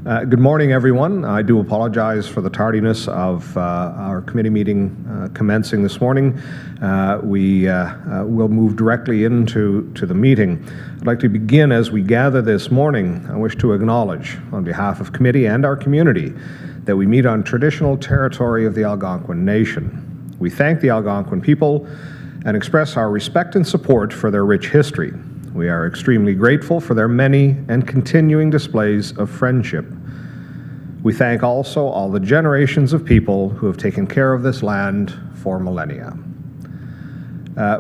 Good morning, everyone. I do apologize for the tardiness of our committee meeting commencing this morning. We will move directly into the meeting. I'd like to begin as we gather this morning. I wish to acknowledge, on behalf of committee and our community, that we meet on traditional territory of the Algonquin Nation. We thank the Algonquin people and express our respect and support for their rich history. We are extremely grateful for their many and continuing displays of friendship. We thank also all the generations of people who have taken care of this land for millennia.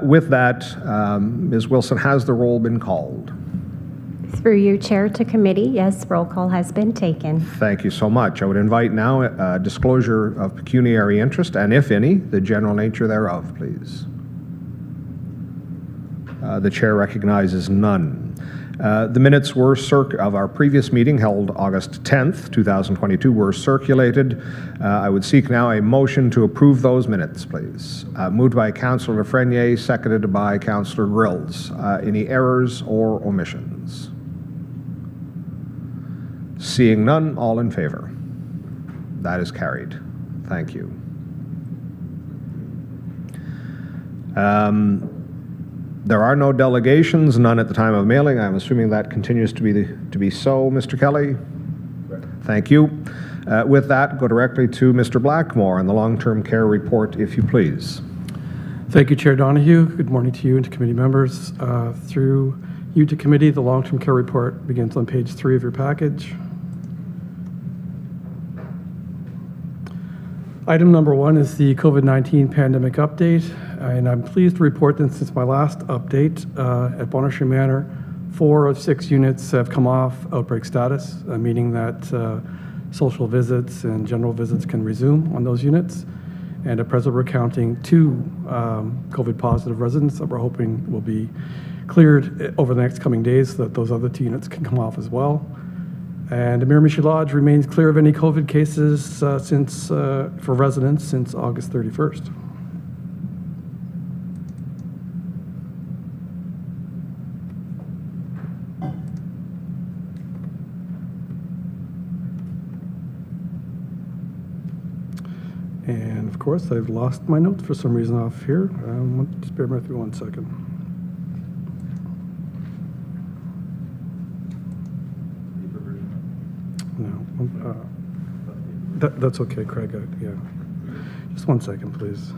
With that, Ms. Wilson, has the roll been called? Through you, Chair, to committee, yes, roll call has been taken. Thank you so much. I would invite now disclosure of pecuniary interest, and if any, the general nature thereof, please. The chair recognizes none. The minutes of our previous meeting held August 10th, 2022 were circulated. I would seek now a motion to approve those minutes, please. Moved by Councillor Lafreniere, seconded by Councillor Grills. Any errors or omissions? Seeing none, all in favor? That is carried. Thank you. There are no delegations, none at the time of mailing. I'm assuming that continues to be so, Mr. Kelly? Right. Thank you. With that, go directly to Mr. Blackmore and the long-term care report, if you please. Thank you, Chair Donahue. Good morning to you and to committee members. Through you to committee, the long-term care report begins on page 3 of your package. Item number 1 is the COVID-19 pandemic update, and I'm pleased to report that since my last update at Bonnechere Manor, 4 of 6 units have come off outbreak status, meaning that social visits and general visits can resume on those units. And at present, we're counting 2 COVID-positive residents that we're hoping will be cleared over the next coming days so that those other 2 units can come off as well. And Miramichi Lodge remains clear of any COVID cases for residents since August 31st. And of course, I've lost my notes for some reason off here. Just bear with me 1 second. That's okay, Craig. Yeah. Just 1 second, please.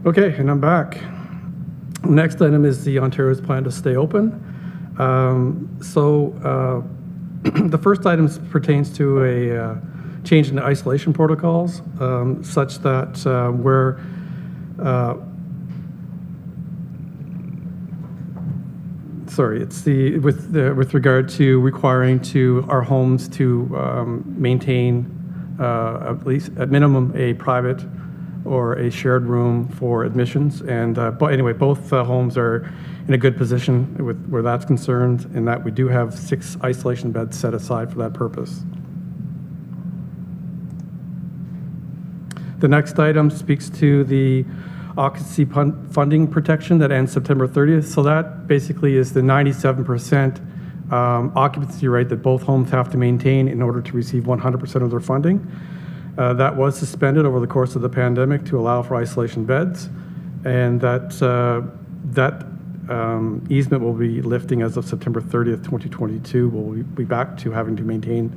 Okay, and I'm back. Next item is the Ontario's plan to stay open. The first item pertains to a change in the isolation protocols, such that with regard to requiring our homes to maintain at least at minimum a private or a shared room for admissions. And but anyway, both homes are in a good position where that's concerned, in that we do have 6 isolation beds set aside for that purpose. The next item speaks to the occupancy funding protection that ends September 30th. So that basically is the 97% occupancy rate that both homes have to maintain in order to receive 100% of their funding. That was suspended over the course of the pandemic to allow for isolation beds, and that easement will be lifting as of September 30th, 2022. We'll be back to having to maintain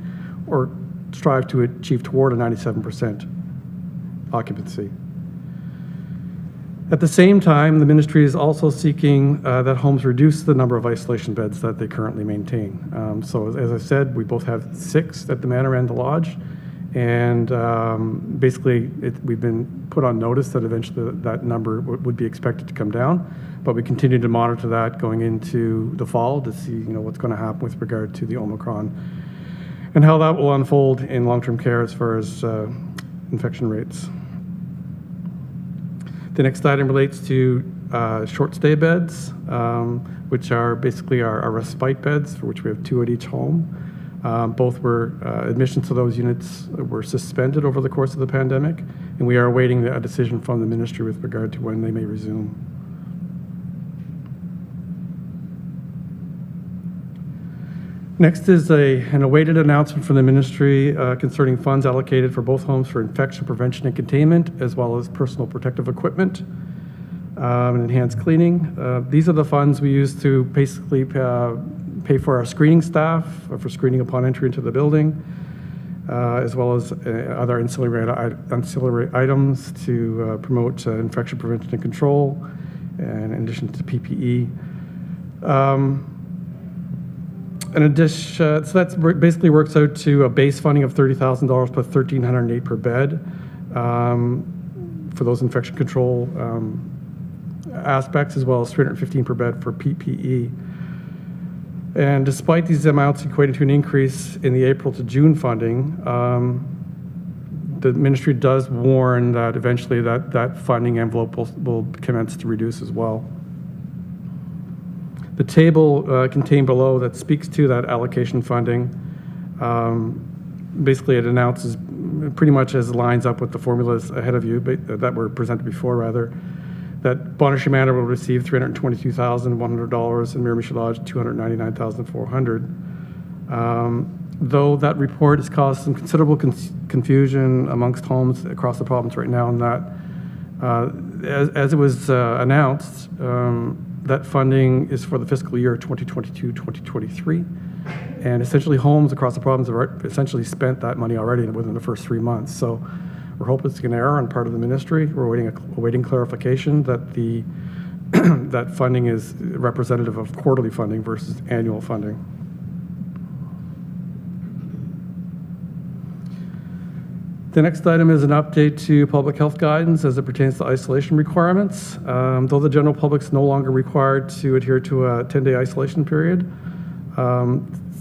or strive to achieve toward a 97% occupancy. At the same time, the ministry is also seeking that homes reduce the number of isolation beds that they currently maintain. So as I said, we both have 6 at the Manor and the Lodge, And basically, we've been put on notice that eventually that number would be expected to come down, but we continue to monitor that going into the fall to see what's going to happen with regard to the Omicron and how that will unfold in long-term care as far as infection rates. The next item relates to short stay beds, which are basically our respite beds, for which we have 2 at each home. Both were admissions to those units were suspended over the course of the pandemic, and we are awaiting a decision from the ministry with regard to when they may resume. Next is an awaited announcement from the ministry concerning funds allocated for both homes for infection prevention and containment, as well as personal protective equipment and enhanced cleaning. These are the funds we use to basically pay for our screening staff, for screening upon entry into the building, as well as other ancillary items to promote infection prevention and control, and in addition to PPE. In addition, so that basically works out to a base funding of $30,000 plus $1,308 per bed for those infection control aspects, as well as $315 per bed for PPE. And despite these amounts equating to an increase in the April to June funding, the ministry does warn that eventually that funding envelope will commence to reduce as well. The table contained below that speaks to that allocation funding. Basically, it announces pretty much as lines up with the formulas ahead of you that were presented before, rather, that Bon Arche Manor will receive $322,100 and Miramichi Lodge $299,400. Though that report has caused some considerable confusion amongst homes across the province right now, in that as it was announced, that funding is for the fiscal year 2022-2023, and essentially homes across the province have essentially spent that money already within the first 3 months. So we're hoping it's an error on part of the ministry. We're awaiting clarification that that funding is representative of quarterly funding versus annual funding. The next item is an update to public health guidance as it pertains to isolation requirements. Though the general public is no longer required to adhere to a 10-day isolation period,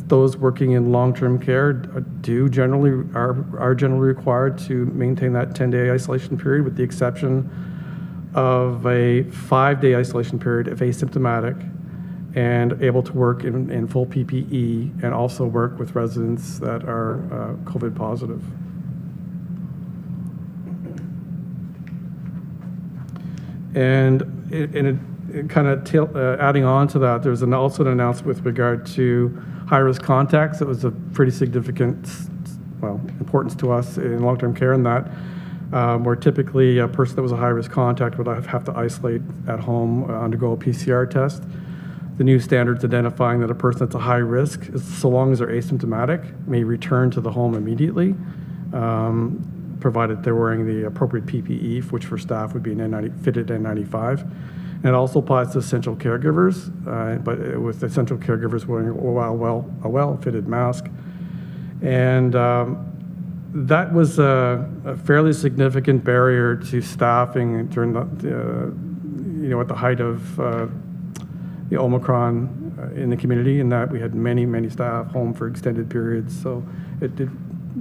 those working in long-term care are generally required to maintain that 10-day isolation period, with the exception of a 5-day isolation period if asymptomatic and able to work in full PPE, and also work with residents that are COVID positive. And kind of adding on to that, there's also an announcement with regard to high-risk contacts. It was a pretty significant, importance to us in long-term care, in that where typically a person that was a high-risk contact would have to isolate at home, undergo a PCR test. The new standards identifying that a person that's a high risk, so long as they're asymptomatic, may return to the home immediately, provided they're wearing the appropriate PPE, which for staff would be an fitted N95. And it also applies to essential caregivers, but with essential caregivers wearing a well-fitted mask. And that was a fairly significant barrier to staffing during at the height of the Omicron in the community, in that we had many staff home for extended periods. So it did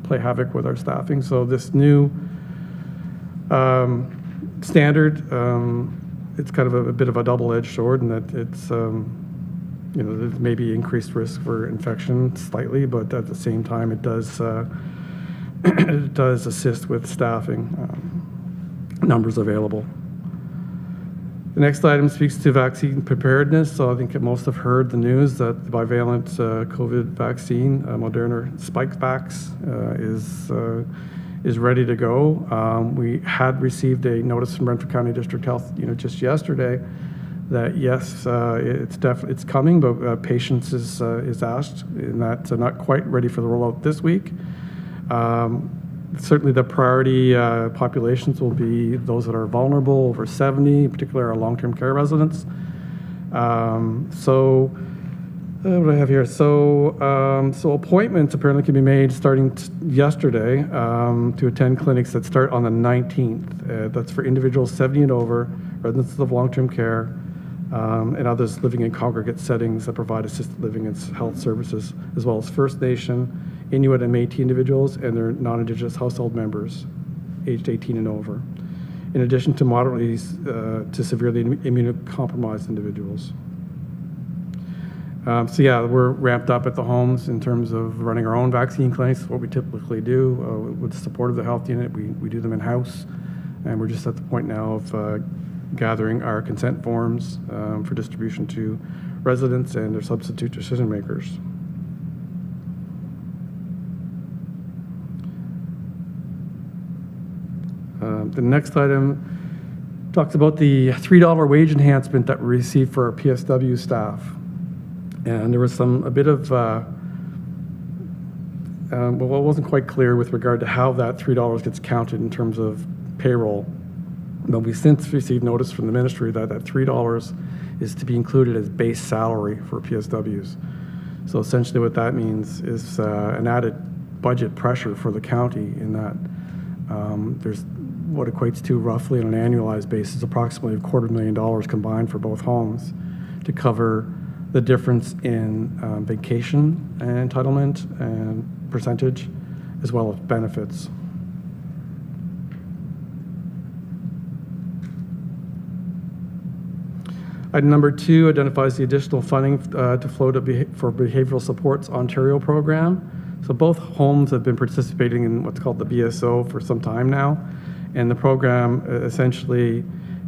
play havoc with our staffing. So this new standard, it's kind of a bit of a double-edged sword, in that it's there's maybe increased risk for infection slightly, but at the same time it does it does assist with staffing numbers available. The next item speaks to vaccine preparedness. So I think most have heard the news that the bivalent COVID vaccine, Moderna Spikevax, is ready to go. We had received a notice from Renfrew County District Health just yesterday that yes, it's coming, but patience is asked, in that not quite ready for the rollout this week. Certainly the priority populations will be those that are vulnerable, over 70, in particular our long-term care residents. What do I have here? So appointments apparently can be made starting yesterday to attend clinics that start on the 19th. That's for individuals 70 and over, residents of long-term care, and others living in congregate settings that provide assisted living and health services, as well as First Nation, Inuit, and Métis individuals and their non-Indigenous household members aged 18 and over, in addition to moderately to severely immunocompromised individuals. So yeah, we're ramped up at the homes in terms of running our own vaccine clinics, what we typically do. With the support of the health unit, we do them in-house, and we're just at the point now of gathering our consent forms for distribution to residents and their substitute decision makers. The next item talks about the $3 wage enhancement that we received for our PSW staff. And there was a bit of, well, it wasn't quite clear with regard to how that $3 gets counted in terms of payroll. But we've since received notice from the ministry that that $3 is to be included as base salary for PSWs. So essentially what that means is an added budget pressure for the county in that there's what equates to roughly on an annualized basis approximately $250,000 combined for both homes to cover the difference in vacation entitlement and percentage, as well as benefits. Item number 2 identifies the additional funding to flow for Behavioral Supports Ontario program. So both homes have been participating in what's called the BSO for some time now, and the program essentially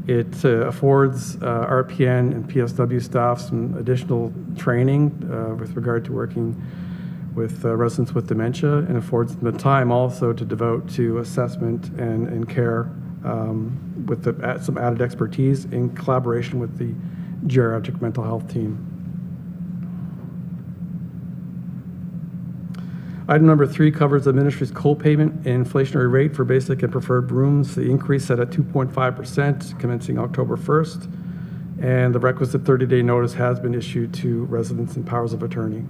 it affords RPN and PSW staff some additional training with regard to working with residents with dementia, and affords them the time also to devote to assessment and care with some added expertise in collaboration with the geriatric mental health team. Item number 3 covers the ministry's co-payment inflationary rate for basic and preferred rooms. The increase set at 2.5% commencing October 1st, and the requisite 30-day notice has been issued to residents and powers of attorney.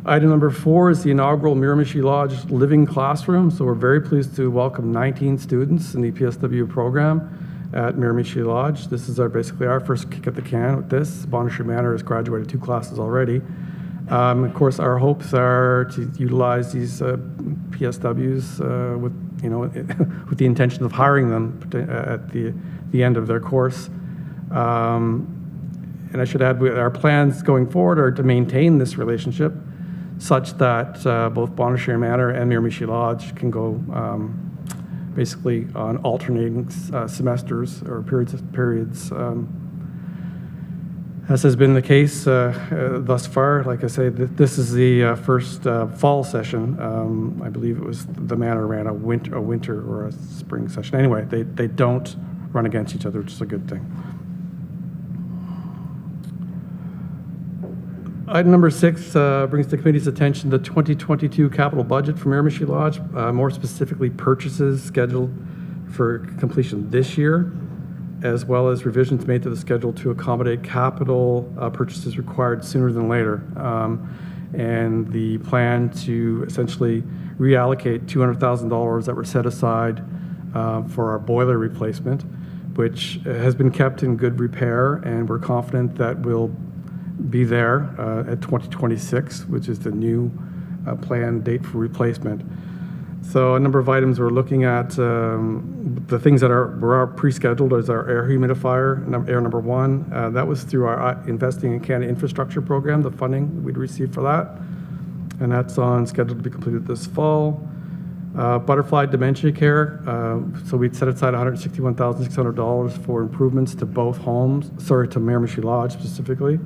Item number 4 is the inaugural Miramichi Lodge Living Classroom. So we're very pleased to welcome 19 students in the PSW program at Miramichi Lodge. This is basically our first kick at the can with this. Bonnechere Manor has graduated 2 classes already. Of course, our hopes are to utilize these PSWs with with the intention of hiring them at the end of their course. And I should add, our plans going forward are to maintain this relationship such that both Bonnechere Manor and Miramichi Lodge can go basically on alternating semesters or periods. As has been the case thus far. Like I say, this is the first fall session. I believe it was the Manor ran a winter or a spring session. Anyway, they don't run against each other, which is a good thing. Item number 6 brings the committee's attention the 2022 capital budget for Miramichi Lodge, more specifically purchases scheduled for completion this year, as well as revisions made to the schedule to accommodate capital purchases required sooner than later. And the plan to essentially reallocate $200,000 that were set aside for our boiler replacement, which has been kept in good repair, and we're confident that will be there at 2026, which is the new planned date for replacement. So a number of items we're looking at, the things that were pre-scheduled is our air humidifier, air number 1. That was through our Investing in Canada Infrastructure program, the funding we'd received for that. And that's on schedule to be completed this fall. Butterfly dementia care, so we'd set aside $161,600 for improvements to both homes, to Miramichi Lodge specifically.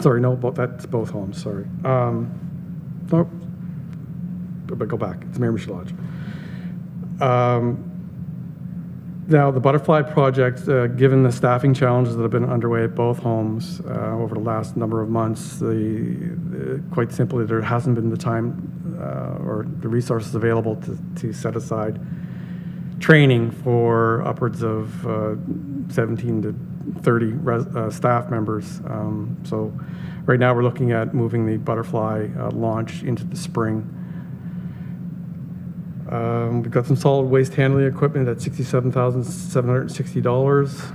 Sorry, no, that's both homes, sorry. Nope. But go back, it's Miramichi Lodge. Now, the Butterfly project, given the staffing challenges that have been underway at both homes over the last number of months, quite simply, there hasn't been the time or the resources available to set aside training for upwards of 17 to 30 staff members. So right now we're looking at moving the butterfly launch into the spring. We've got some solid waste handling equipment at $67,760.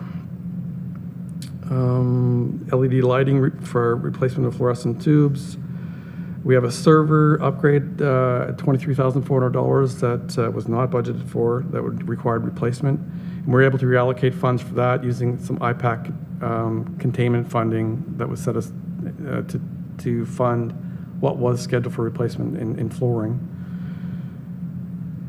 LED lighting for replacement of fluorescent tubes. We have a server upgrade at $23,400 that was not budgeted for, that would require replacement. And we're able to reallocate funds for that using some IPAC containment funding that was set us to fund what was scheduled for replacement in flooring.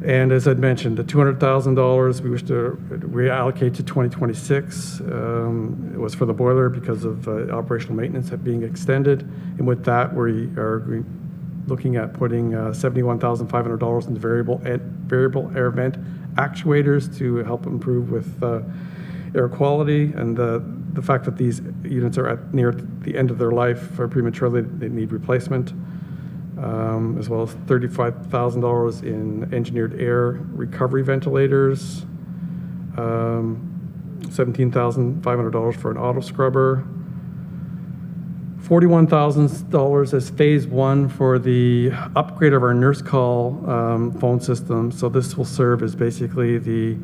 And as I'd mentioned, the $200,000 we wish to reallocate to 2026. It was for the boiler because of operational maintenance being extended. And with that, we are looking at putting $71,500 into variable air vent actuators to help improve with air quality. And the fact that these units are near the end of their life or prematurely, they need replacement. As well as $35,000 in engineered air recovery ventilators, $17,500 for an auto scrubber, $41,000 as phase one for the upgrade of our nurse call phone system. So this will serve as basically the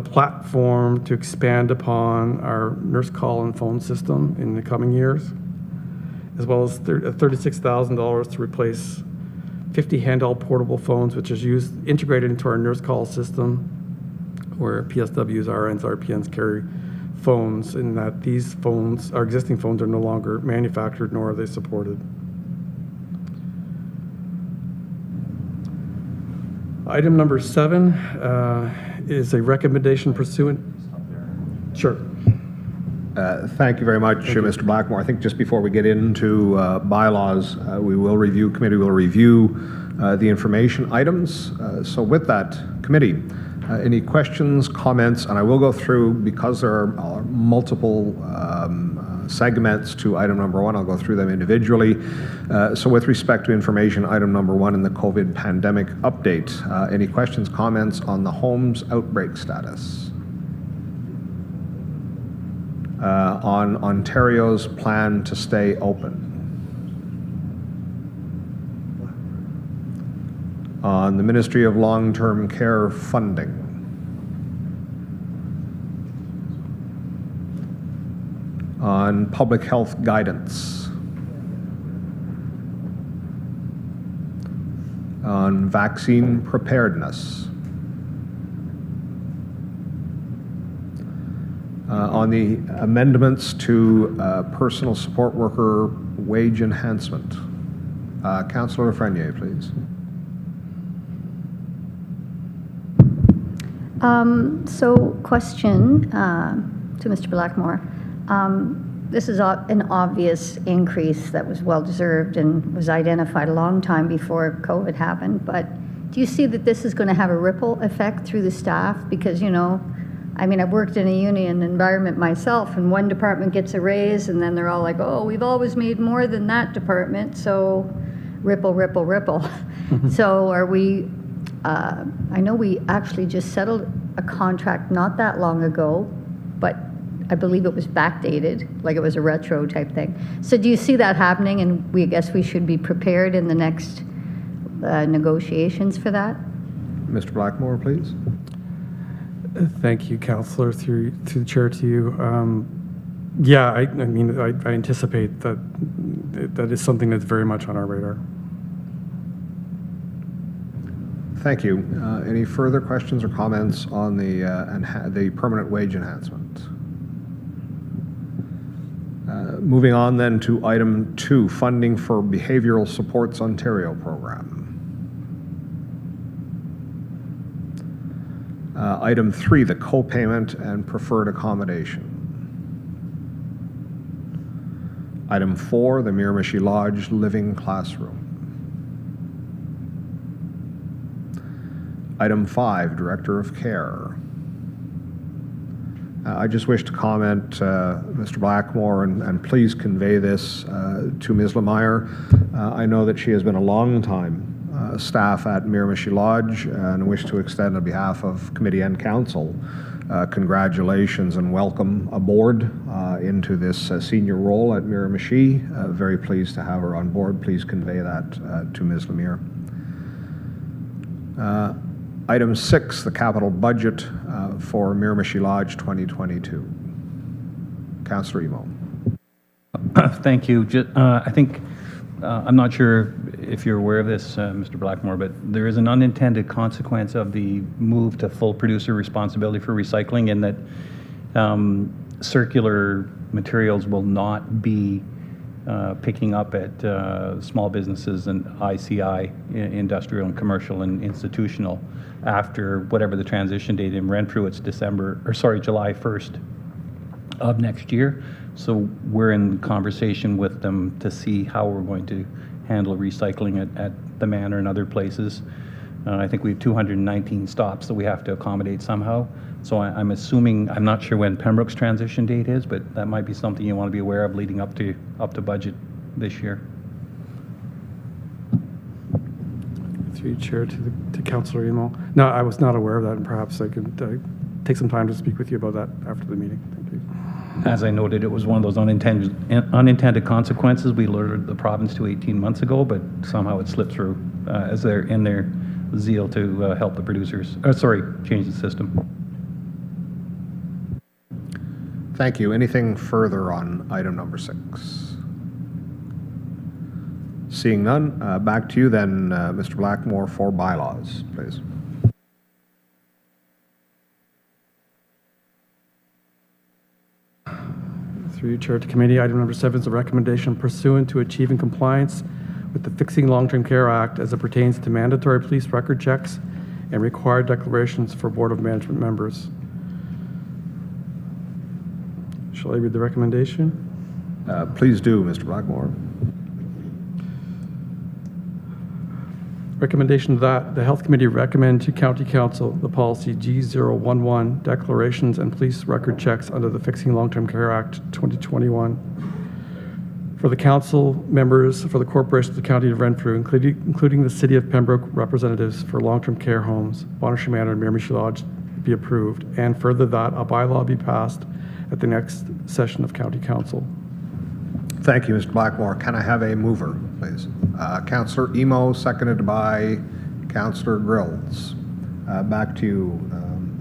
platform to expand upon our nurse call and phone system in the coming years, as well as $36,000 to replace 50 handheld portable phones, which is integrated into our nurse call system, where PSWs, RNs, RPNs carry phones, in that these phones, our existing phones, are no longer manufactured nor are they supported. Item number 7 is a recommendation pursuant. Sure. Thank you very much, Mr. Blackmore. I think just before we get into bylaws, committee will review the information items. So with that, committee, any questions, comments? And I will go through, because there are multiple segments to item number 1, I'll go through them individually. So with respect to information, item number 1 in the COVID pandemic update, any questions, comments on the homes outbreak status? On Ontario's plan to stay open, on the Ministry of Long-Term Care funding, on public health guidance, on vaccine preparedness, on the amendments to personal support worker wage enhancement. Councillor Lafreniere, please. So question to Mr. Blackmore. This is an obvious increase that was well-deserved and was identified a long time before COVID happened, but do you see that this is going to have a ripple effect through the staff? Because, I mean, I've worked in a union environment myself, and one department gets a raise, and then they're all like, oh, we've always made more than that department, so ripple, ripple, ripple. So are we, I know we actually just settled a contract not that long ago, but I believe it was backdated, like it was a retro type thing. So do you see that happening, and I guess we should be prepared in the next negotiations for that? Mr. Blackmore, please. Thank you, Councillor, through the chair to you. Yeah, I mean, I anticipate that is something that's very much on our radar. Thank you. Any further questions or comments on the permanent wage enhancement? Moving on then to item 2, funding for Behavioral Supports Ontario program. Item 3, the co-payment and preferred accommodation. Item 4, the Miramichi Lodge living classroom. Item 5, Director of Care. I just wish to comment, Mr. Blackmore, and please convey this to Ms. Lemire. I know that she has been a long time staff at Miramichi Lodge, and wish to extend on behalf of committee and council congratulations and welcome aboard into this senior role at Miramichi. Very pleased to have her on board. Please convey that to Ms. Lemire. Item 6, the capital budget for Miramichi Lodge 2022. Councillor Emo. Thank you. I think, I'm not sure if you're aware of this, Mr. Blackmore, but there is an unintended consequence of the move to full producer responsibility for recycling, in that circular materials will not be picking up at small businesses and ICI, industrial and commercial and institutional, after whatever the transition date. In Renfrew, it's July 1st of next year. So we're in conversation with them to see how we're going to handle recycling at the Manor and other places. I think we have 219 stops that we have to accommodate somehow. So I'm assuming, I'm not sure when Pembroke's transition date is, but that might be something you want to be aware of leading up to budget this year. Through you, Chair, to Councillor Emo. No, I was not aware of that, and perhaps I could take some time to speak with you about that after the meeting. Thank you. As I noted, it was one of those unintended consequences. We alerted the province to 18 months ago, but somehow it slipped through as they're in their zeal to help the producers, change the system. Thank you. Anything further on item number 6? Seeing none, back to you then, Mr. Blackmore, for bylaws, please. Through you, Chair, to committee, item number 7 is a recommendation pursuant to achieving compliance with the Fixing Long-Term Care Act as it pertains to mandatory police record checks and required declarations for Board of Management members. Shall I read the recommendation? Please do, Mr. Blackmore. Recommendation that the Health Committee recommend to County Council the policy G011, declarations and police record checks under the Fixing Long-Term Care Act 2021. For the council members for the Corporation of the County of Renfrew, including the City of Pembroke representatives for long-term care homes, Bonnechere Manor and Miramichi Lodge, be approved, and further that a bylaw be passed at the next session of County Council. Thank you, Mr. Blackmore. Can I have a mover, please? Councillor Emo, seconded by Councillor Grills. Back to you,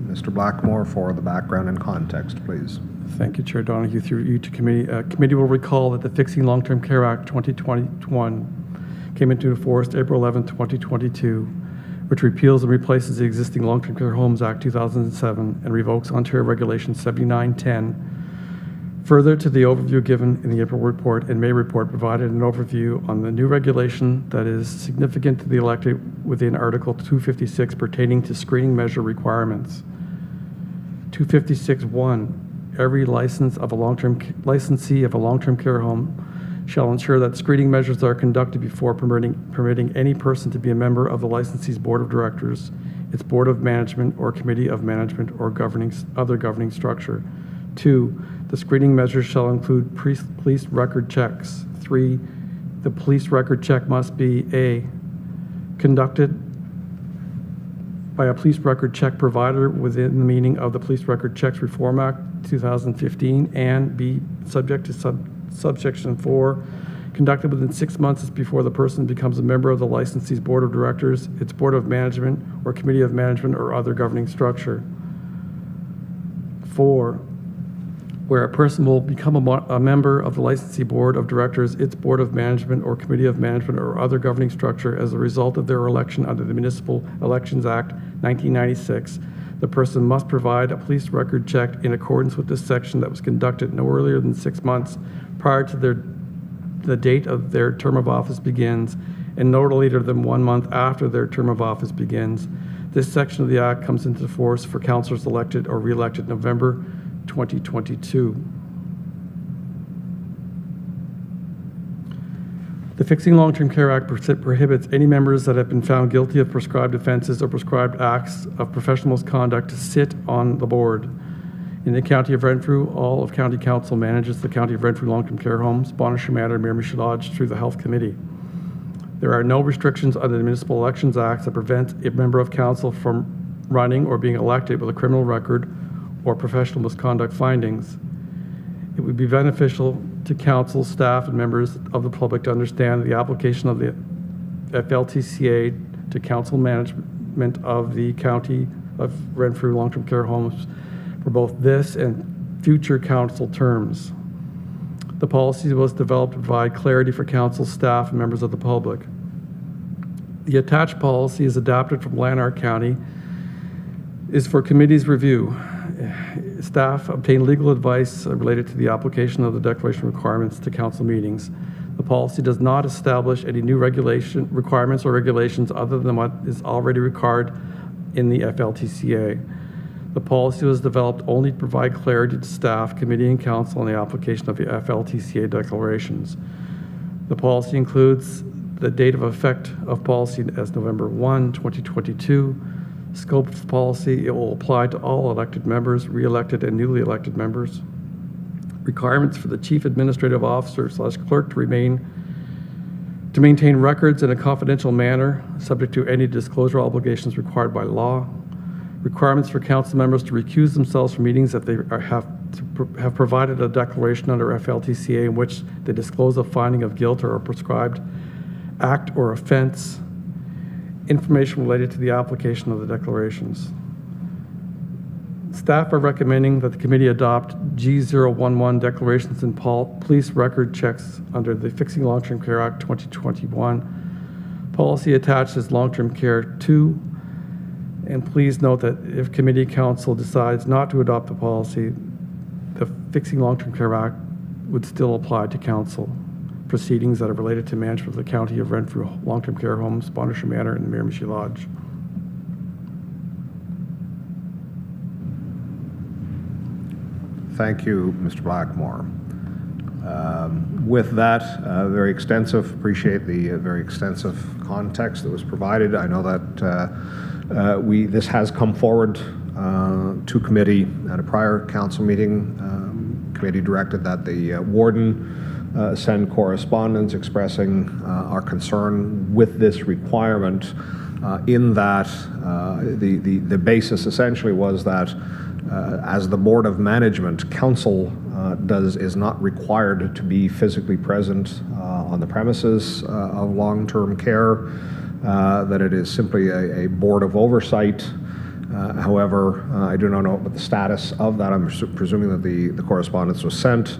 Mr. Blackmore, for the background and context, please. Thank you, Chair Donahue. Through you to committee. Committee will recall that the Fixing Long-Term Care Act 2021 came into force April 11, 2022, which repeals and replaces the existing Long-Term Care Homes Act 2007 and revokes Ontario Regulation 7910. Further to the overview given in the April report and May report provided an overview on the new regulation that is significant to the elected within Article 256 pertaining to screening measure requirements. 256.1, every licensee of a long-term care home shall ensure that screening measures are conducted before permitting any person to be a member of the licensee's board of directors, its board of management or committee of management or other governing structure. 2, the screening measures shall include police record checks. 3, the police record check must be A, conducted by a police record check provider within the meaning of the Police Record Checks Reform Act 2015, and B, subject to subsection 4, conducted within 6 months before the person becomes a member of the licensee's board of directors, its board of management or committee of management or other governing structure. 4, where a person will become a member of the licensee board of directors, its board of management or committee of management or other governing structure as a result of their election under the Municipal Elections Act 1996. The person must provide a police record check in accordance with this section that was conducted no earlier than 6 months prior to the date of their term of office begins, and no later than 1 month after their term of office begins. This section of the Act comes into force for councillors elected or re-elected November 2022. The Fixing Long-Term Care Act prohibits any members that have been found guilty of prescribed offenses or prescribed acts of professional misconduct to sit on the board. In the County of Renfrew, all of County Council manages the County of Renfrew Long-Term Care Homes, Bonnechere Manor, and Miramichi Lodge through the Health Committee. There are no restrictions under the Municipal Elections Act that prevent a member of council from running or being elected with a criminal record or professional misconduct findings. It would be beneficial to council, staff, and members of the public to understand the application of the FLTCA to council management of the County of Renfrew long-term care homes for both this and future council terms. The policy was developed to provide clarity for council, staff, and members of the public. The attached policy is adapted from Lanark County, is for committee's review. Staff obtain legal advice related to the application of the declaration requirements to council meetings. The policy does not establish any new requirements or regulations other than what is already required in the FLTCA. The policy was developed only to provide clarity to staff, committee, and council on the application of the FLTCA declarations. The policy includes the date of effect of policy as November 1, 2022. Scope of policy, it will apply to all elected members, re-elected and newly elected members. Requirements for the chief administrative officer / clerk to maintain records in a confidential manner, subject to any disclosure obligations required by law. Requirements for council members to recuse themselves from meetings if they have provided a declaration under FLTCA in which they disclose a finding of guilt or a prescribed act or offense. Information related to the application of the declarations. Staff are recommending that the committee adopt G011 declarations and police record checks under the Fixing Long-Term Care Act 2021. Policy attached is Long-Term Care 2. And please note that if committee council decides not to adopt the policy, the Fixing Long-Term Care Act would still apply to council proceedings that are related to management of the County of Renfrew long-term care homes, Bonnershire Manor, and the Miramichi Lodge. Thank you, Mr. Blackmore. With that, very extensive, appreciate the very extensive context that was provided. I know that this has come forward to committee at a prior council meeting. Committee directed that the warden send correspondence expressing our concern with this requirement, in that the basis essentially was that as the Board of Management, council is not required to be physically present on the premises of long-term care, that it is simply a board of oversight. However, I do not know what the status of that. I'm presuming that the correspondence was sent.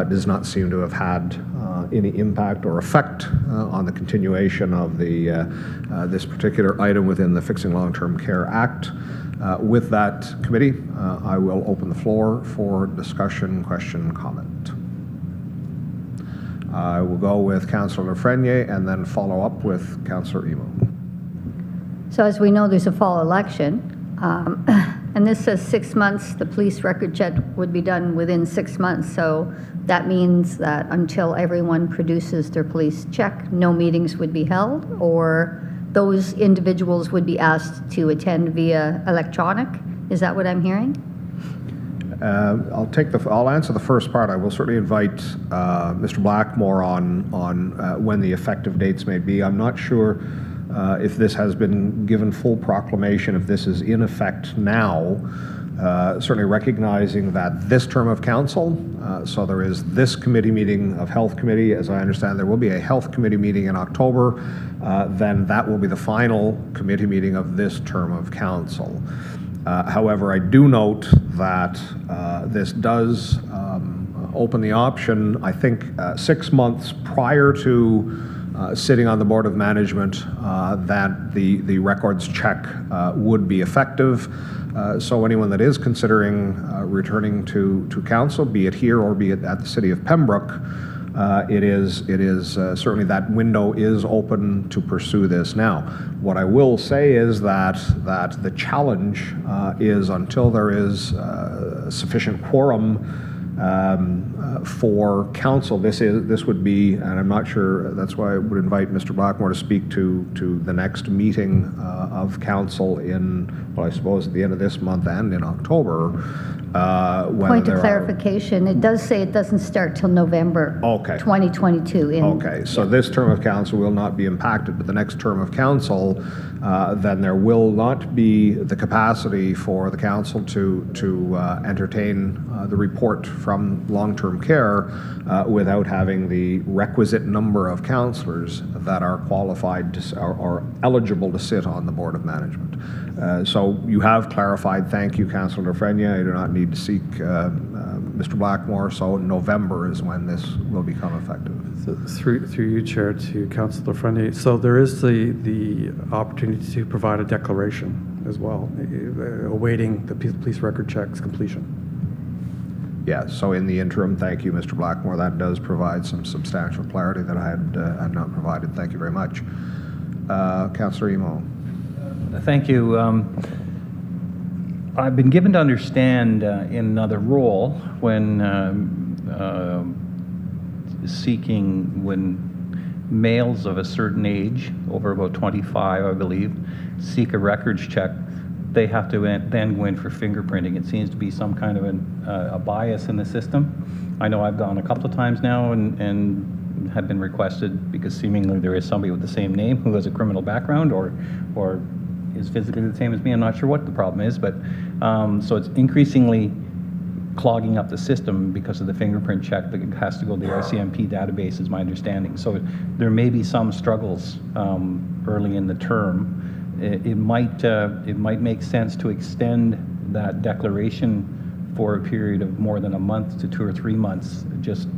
Does not seem to have had any impact or effect on the continuation of this particular item within the Fixing Long-Term Care Act. With that, committee, I will open the floor for discussion, question, comment. I will go with Councillor Lafreniere and then follow up with Councillor Emo. So as we know, there's a fall election, and this says 6 months. The police record check would be done within 6 months. So that means that until everyone produces their police check, no meetings would be held, or those individuals would be asked to attend via electronic. Is that what I'm hearing? I'll answer the first part. I will certainly invite Mr. Blackmore on when the effective dates may be. I'm not sure if this has been given full proclamation, if this is in effect now. Certainly recognizing that this term of council, so there is this committee meeting of Health Committee. As I understand, there will be a Health Committee meeting in October. Then that will be the final committee meeting of this term of council. However, I do note that this does open the option, I think 6 months prior to sitting on the Board of Management, that the records check would be effective. So anyone that is considering returning to council, be it here or be it at the City of Pembroke, it is certainly that window is open to pursue this now. What I will say is that the challenge is until there is sufficient quorum For council, this would be, and I'm not sure, that's why I would invite Mr. Blackmore to speak to the next meeting of council in, well, I suppose at the end of this month and in October. Point of clarification, it does say it doesn't start till November 2022. Okay, so this term of council will not be impacted, but the next term of council, then there will not be the capacity for the council to entertain the report from long-term care without having the requisite number of councillors that are qualified to, or eligible to sit on the Board of Management. So you have clarified. Thank you, Councillor Lafreniere. I do not need to seek Mr. Blackmore, so November is when this will become effective. So through you, Chair, to Councillor Lafreniere. So there is the opportunity to provide a declaration as well, awaiting the police record check's completion. Yeah, so in the interim, thank you, Mr. Blackmore. That does provide some substantial clarity that I had not provided. Thank you very much. Councillor Emo. Thank you. I've been given to understand in another role when when males of a certain age, over about 25, I believe, seek a records check, they have to then go in for fingerprinting. It seems to be some kind of a bias in the system. I know I've gone a couple of times now and have been requested because seemingly there is somebody with the same name who has a criminal background or is physically the same as me. I'm not sure what the problem is, but so it's increasingly clogging up the system because of the fingerprint check that has to go to the RCMP database, is my understanding. So there may be some struggles early in the term. It might make sense to extend that declaration for a period of more than a month to 2 or 3 months, just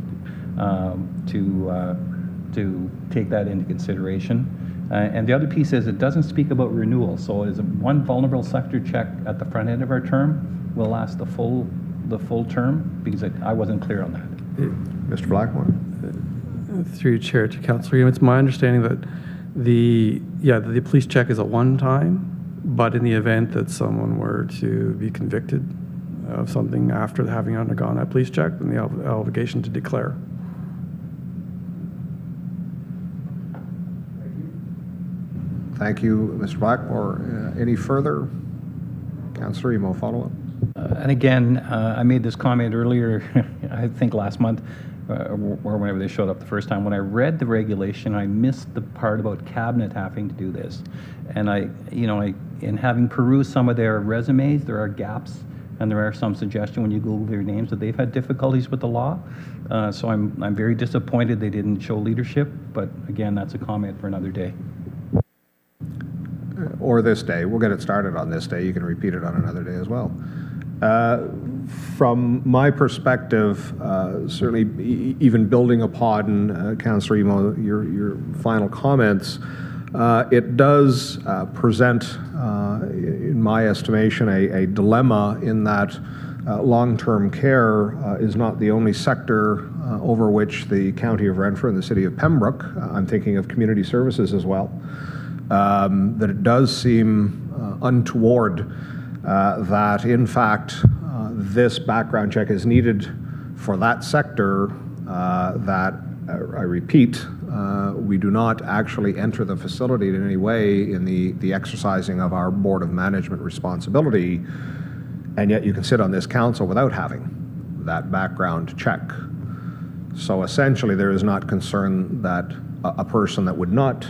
to take that into consideration. And the other piece is it doesn't speak about renewal. So is one vulnerable sector check at the front end of our term will last the full term? Because I wasn't clear on that. Mr. Blackmore. Through Chair to Councillor, it's my understanding that the police check is a one-time, but in the event that someone were to be convicted of something after having undergone that police check, then the obligation to declare. Thank you, Mr. Blackmore. Any further? Councillor Emo, follow-up. And again, I made this comment earlier, I think last month, or whenever they showed up the first time. When I read the regulation, I missed the part about Cabinet having to do this. And in having perused some of their resumes, there are gaps, and there are some suggestion when you Google their names that they've had difficulties with the law. So I'm very disappointed they didn't show leadership, but again, that's a comment for another day. Or this day. We'll get it started on this day. You can repeat it on another day as well. From my perspective, certainly even building upon Councillor Emo, your final comments, it does present, in my estimation, a dilemma in that long-term care is not the only sector over which the County of Renfrew and the City of Pembroke, I'm thinking of community services as well, that it does seem untoward that, in fact, this background check is needed for that sector that, I repeat, we do not actually enter the facility in any way in the exercising of our Board of Management responsibility, and yet you can sit on this council without having that background check. So essentially there is not concern that a person that would not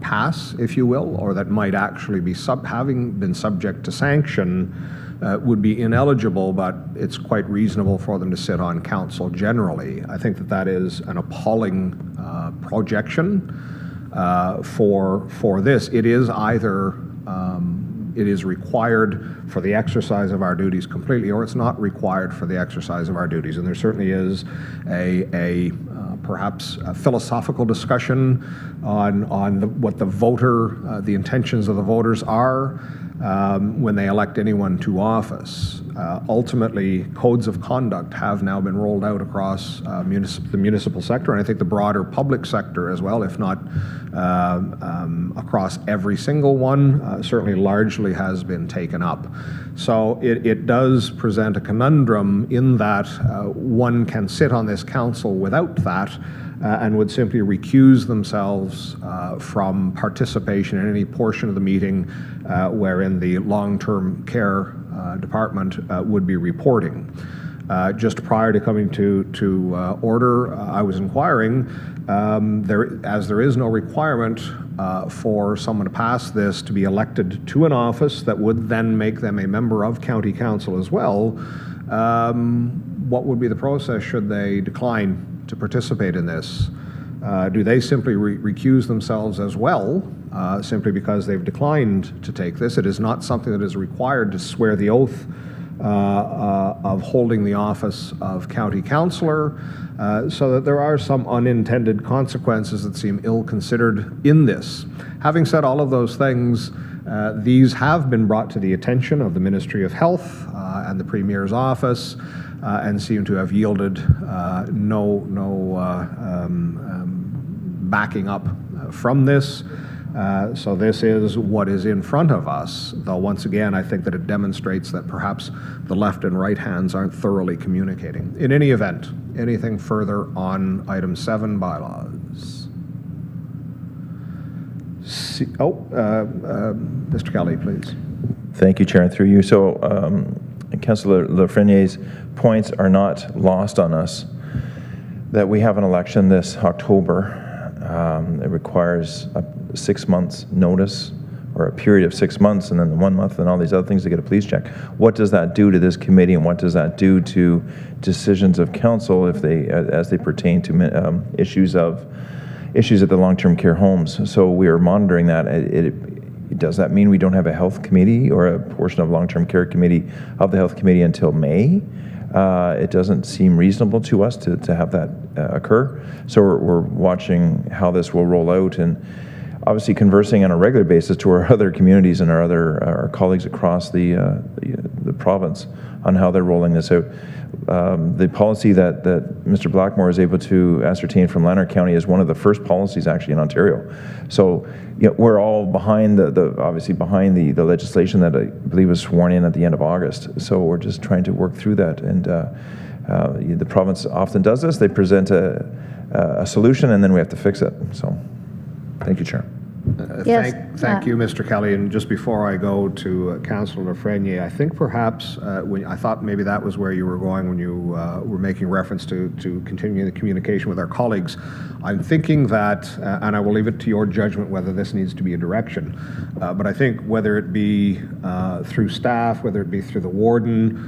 pass, if you will, or that might actually be having been subject to sanction would be ineligible, but it's quite reasonable for them to sit on council generally. I think that is an appalling projection for this. It is either it is required for the exercise of our duties completely, or it's not required for the exercise of our duties. And there certainly is perhaps a philosophical discussion on what the intentions of the voters are. when they elect anyone to office. Ultimately, codes of conduct have now been rolled out across the municipal sector, and I think the broader public sector as well, if not across every single one, certainly largely has been taken up. So it does present a conundrum in that one can sit on this council without that and would simply recuse themselves from participation in any portion of the meeting wherein the long-term care department would be reporting. Just prior to coming to order, I was inquiring, as there is no requirement for someone to pass this to be elected to an office that would then make them a member of county council as well, what would be the process should they decline to participate in this? Do they simply recuse themselves as well, simply because they've declined to take this? It is not something that is required to swear the oath of holding the office of county councillor, so that there are some unintended consequences that seem ill-considered in this. Having said all of those things, these have been brought to the attention of the Ministry of Health and the Premier's office, and seem to have yielded no backing up from this. So this is what is in front of us, though once again I think that it demonstrates that perhaps the left and right hands aren't thoroughly communicating. In any event, anything further on item 7, bylaws? Mr. Kelly, please. Thank you, Chair. Through you. So Councillor Lafreniere's points are not lost on us, that we have an election this October. It requires 6 months notice, or a period of 6 months, and then the 1 month and all these other things to get a police check. What does that do to this committee, and what does that do to decisions of council if they, as they pertain to issues at the long-term care homes? So we are monitoring that. Does that mean we don't have a health committee or a portion of long-term care committee of the health committee until May? It doesn't seem reasonable to us to have that occur. So we're watching how this will roll out, and obviously conversing on a regular basis to our other communities and our colleagues across the province on how they're rolling this out. The policy that Mr. Blackmore is able to ascertain from Lanark County is one of the first policies actually in Ontario. So we're all behind obviously behind the legislation that I believe was sworn in at the end of August. So we're just trying to work through that, and the province often does this. They present a solution, and then we have to fix it. So thank you, Chair. Yes. Thank you, Mr. Kelly. And just before I go to Councillor Lafreniere, I think perhaps I thought maybe that was where you were going when you were making reference to continuing the communication with our colleagues. I'm thinking that, and I will leave it to your judgment whether this needs to be a direction, but I think whether it be through staff, whether it be through the warden,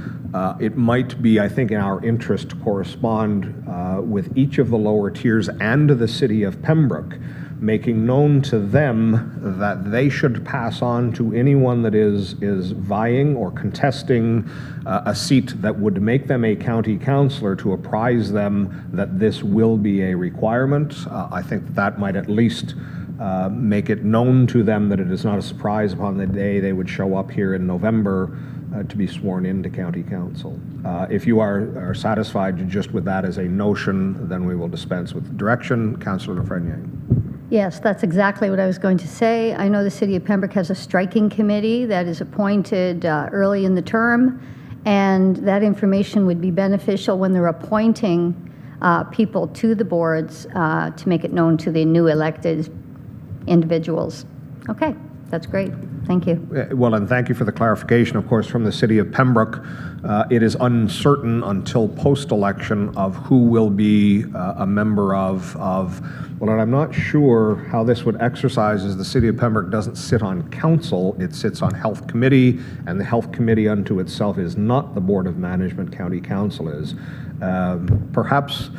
it might be, I think, in our interest to correspond with each of the lower tiers and the city of Pembroke, making known to them that they should pass on to anyone that is vying or contesting a seat that would make them a county councillor, to apprise them that this will be a requirement. I think that might at least make it known to them that it is not a surprise upon the day they would show up here in November to be sworn into county council. If you are satisfied just with that as a notion, then we will dispense with direction. Councillor Lafreniere. Yes, that's exactly what I was going to say. I know the City of Pembroke has a striking committee that is appointed early in the term, and that information would be beneficial when they're appointing people to the boards to make it known to the new elected individuals. Okay, that's great. Thank you. Well, and thank you for the clarification. Of course, from the City of Pembroke, it is uncertain until post-election of who will be a member of. Well, and I'm not sure how this would exercise, as the City of Pembroke doesn't sit on council, it sits on Health Committee, and the Health Committee unto itself is not the Board of Management, County Council is. Perhaps,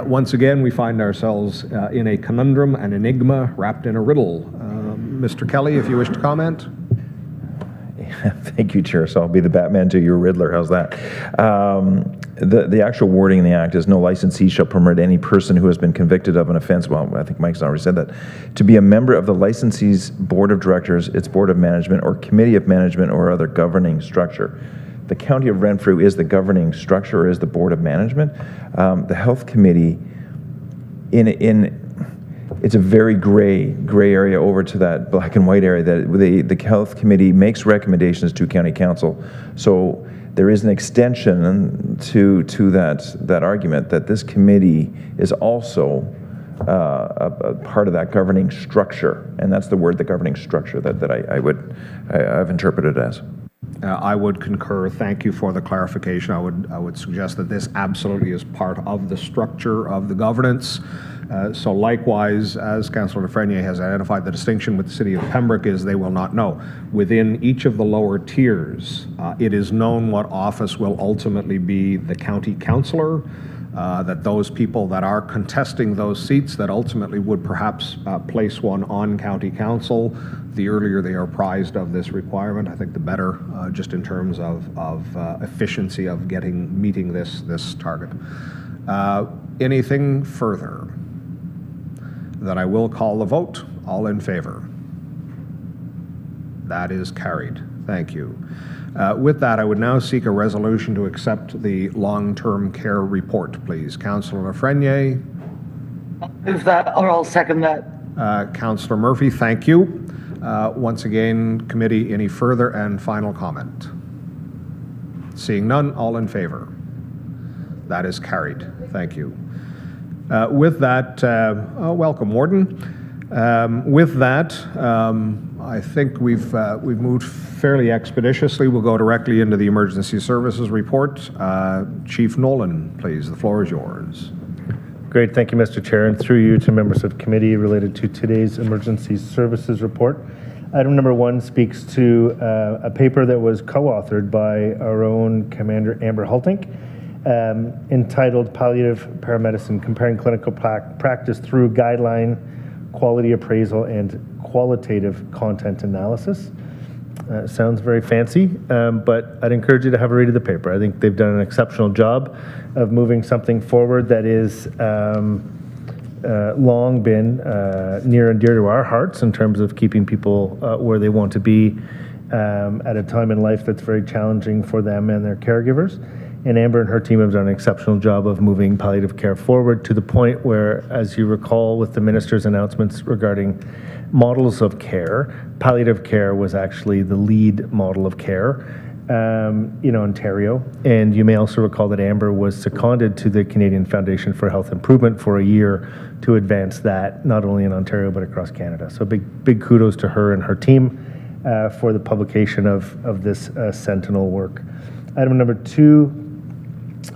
once again, we find ourselves in a conundrum, an enigma wrapped in a riddle. Mr. Kelly, if you wish to comment. Thank you, Chair. So I'll be the Batman to your Riddler. How's that? the actual wording in the Act is no licensee shall permit any person who has been convicted of an offense, well, I think Mike's already said that, to be a member of the licensee's board of directors, its board of management, or committee of management, or other governing structure. The County of Renfrew is the governing structure, or is the board of management. The health committee, it's a very gray area over to that black and white area that the health committee makes recommendations to county council. So there is an extension to that argument that this committee is also a part of that governing structure, and that's the word, the governing structure, that I've interpreted it as. I would concur. Thank you for the clarification. I would suggest that this absolutely is part of the structure of the governance. So likewise, as Councillor Lafreniere has identified, the distinction with the City of Pembroke is they will not know. Within each of the lower tiers, it is known what office will ultimately be the county councillor, that those people that are contesting those seats that ultimately would perhaps place one on county council, the earlier they are apprised of this requirement, I think the better, just in terms of efficiency of meeting this target. Anything further? Then I will call the vote. All in favor? That is carried. Thank you. With that, I would now seek a resolution to accept the long-term care report, please. Councillor Lafreniere. Move that, or I'll second that. Councillor Murphy, thank you. Once again, committee, any further and final comment? Seeing none, all in favor? That is carried. Thank you. With that, welcome, Warden. With that, I think we've moved fairly expeditiously. We'll go directly into the Emergency Services Report. Chief Nolan, please, the floor is yours. Great, thank you, Mr. Chair, and through you to members of committee related to today's Emergency Services Report. Item number 1 speaks to a paper that was co-authored by our own Commander Amber Hultink, entitled Palliative Paramedicine, Comparing Clinical Practice Through Guideline, Quality Appraisal, and Qualitative Content Analysis. Sounds very fancy, but I'd encourage you to have a read of the paper. I think they've done an exceptional job of moving something forward that is long been near and dear to our hearts in terms of keeping people where they want to be at a time in life that's very challenging for them and their caregivers. And Amber and her team have done an exceptional job of moving palliative care forward to the point where, as you recall with the minister's announcements regarding models of care, palliative care was actually the lead model of care in Ontario. And you may also recall that Amber was seconded to the Canadian Foundation for Health Improvement for a year to advance that, not only in Ontario but across Canada. So big kudos to her and her team for the publication of this sentinel work. Item number 2,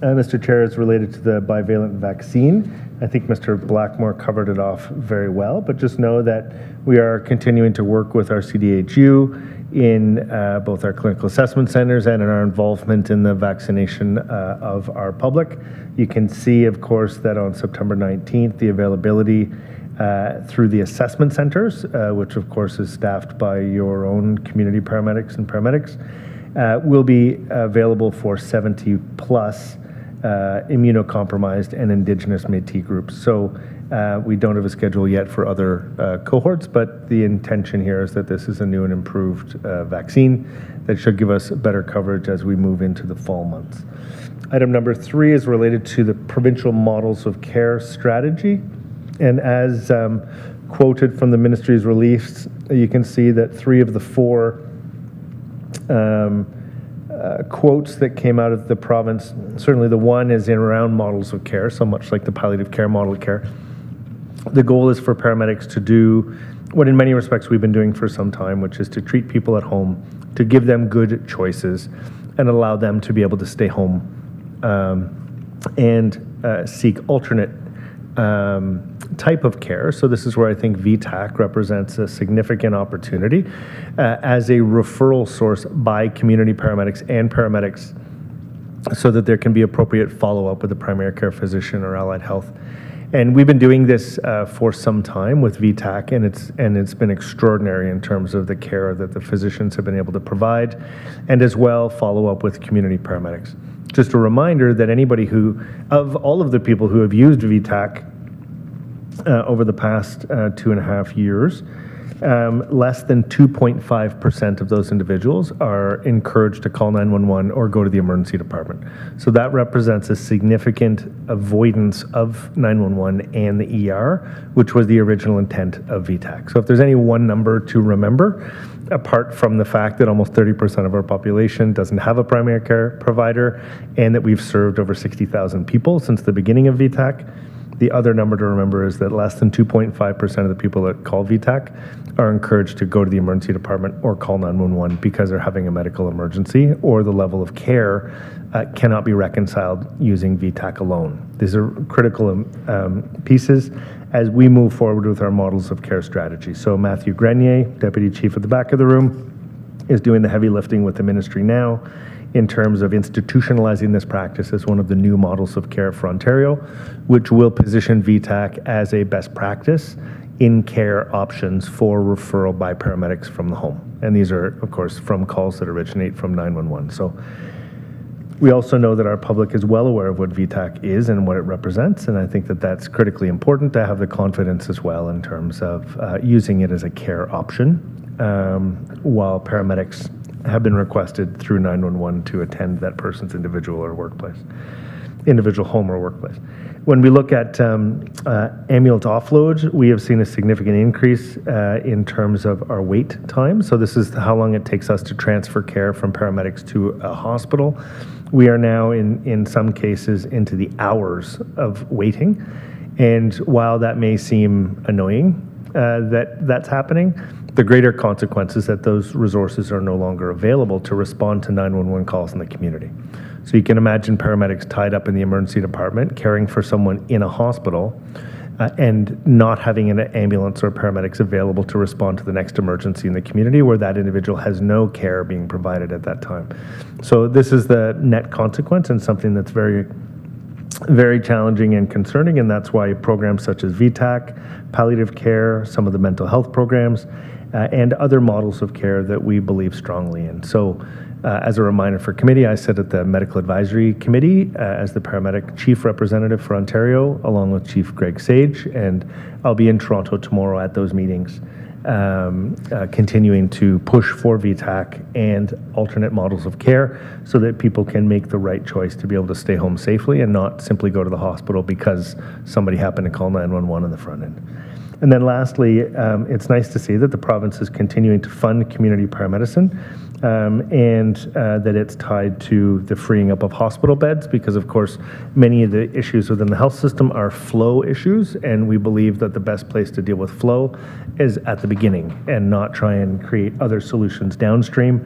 Mr. Chair, is related to the bivalent vaccine. I think Mr. Blackmore covered it off very well, but just know that we are continuing to work with our CDHU in both our clinical assessment centers and in our involvement in the vaccination of our public. You can see, of course, that on September 19th, the availability through the assessment centers, which of course is staffed by your own community paramedics and paramedics, will be available for 70 plus immunocompromised and Indigenous Métis groups. So we don't have a schedule yet for other cohorts, but the intention here is that this is a new and improved vaccine that should give us better coverage as we move into the fall months. Item number 3 is related to the provincial models of care strategy. And as quoted from the ministry's release, you can see that 3 of the 4 quotes that came out of the province, certainly the one is in around models of care, so much like the palliative care model of care. The goal is for paramedics to do what in many respects we've been doing for some time, which is to treat people at home, to give them good choices and allow them to be able to stay home and seek alternate type of care. So this is where I think VTAC represents a significant opportunity as a referral source by community paramedics and paramedics so that there can be appropriate follow-up with a primary care physician or allied health. And we've been doing this for some time with VTAC, and it's been extraordinary in terms of the care that the physicians have been able to provide, and as well follow up with community paramedics. Just a reminder that anybody of all of the people who have used VTAC over the past 2.5 years, less than 2.5% of those individuals are encouraged to call 911 or go to the emergency department. So that represents a significant avoidance of 911 and the ER, which was the original intent of VTAC. So if there's any one number to remember, apart from the fact that almost 30% of our population doesn't have a primary care provider and that we've served over 60,000 people since the beginning of VTAC, the other number to remember is that less than 2.5% of the people that call VTAC are encouraged to go to the emergency department or call 911 because they're having a medical emergency or the level of care cannot be reconciled using VTAC alone. These are critical pieces as we move forward with our models of care strategy. So Matthew Grenier, Deputy Chief at the back of the room, is doing the heavy lifting with the ministry now in terms of institutionalizing this practice as one of the new models of care for Ontario, which will position VTAC as a best practice in care options for referral by paramedics from the home. And these are, of course, from calls that originate from 911. So we also know that our public is well aware of what VTAC is and what it represents, and I think that that's critically important to have the confidence as well in terms of using it as a care option, while paramedics have been requested through 911 to attend that person's individual home or workplace. When we look at ambulance offload, we have seen a significant increase in terms of our wait time. So this is how long it takes us to transfer care from paramedics to a hospital. We are now in some cases into the hours of waiting. And while that may seem annoying that's happening, the greater consequence is that those resources are no longer available to respond to 911 calls in the community. So you can imagine paramedics tied up in the emergency department, caring for someone in a hospital, and not having an ambulance or paramedics available to respond to the next emergency in the community where that individual has no care being provided at that time. So this is the net consequence and something that's very, very challenging and concerning, and that's why programs such as VTAC, palliative care, some of the mental health programs, and other models of care that we believe strongly in. So as a reminder for committee, I sit at the Medical Advisory Committee as the paramedic chief representative for Ontario, along with Chief Greg Sage, and I'll be in Toronto tomorrow at those meetings, continuing to push for VTAC and alternate models of care so that people can make the right choice to be able to stay home safely and not simply go to the hospital because somebody happened to call 911 on the front end. And then lastly, it's nice to see that the province is continuing to fund community paramedicine and that it's tied to the freeing up of hospital beds because, of course, many of the issues within the health system are flow issues, and we believe that the best place to deal with flow is at the beginning and not try and create other solutions downstream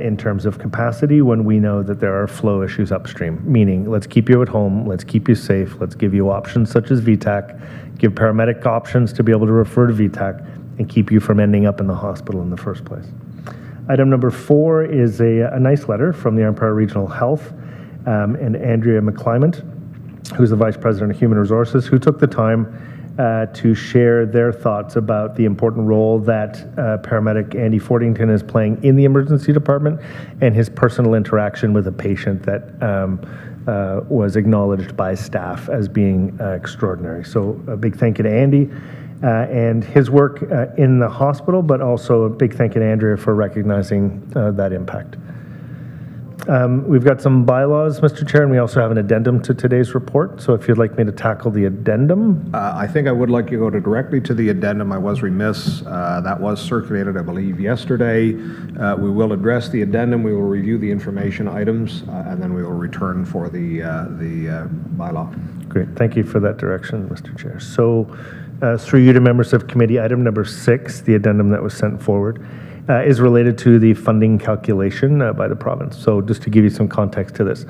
in terms of capacity when we know that there are flow issues upstream, meaning let's keep you at home, let's keep you safe, let's give you options such as VTAC, give paramedic options to be able to refer to VTAC, and keep you from ending up in the hospital in the first place. Item number 4 is a nice letter from the Empire Regional Health and Andrea McClymont, who's the Vice President of Human Resources, who took the time to share their thoughts about the important role that paramedic Andy Fordington is playing in the emergency department and his personal interaction with a patient that was acknowledged by staff as being extraordinary. So a big thank you to Andy and his work in the hospital, but also a big thank you to Andrea for recognizing that impact. We've got some bylaws, Mr. Chair, and we also have an addendum to today's report. So if you'd like me to tackle the addendum. I think I would like you to go directly to the addendum. I was remiss. That was circulated, I believe, yesterday. We will address the addendum. We will review the information items, and then we will return for the bylaw. Great. Thank you for that direction, Mr. Chair. So through you to members of committee, item number 6, the addendum that was sent forward, is related to the funding calculation by the province. So just to give you some context to this,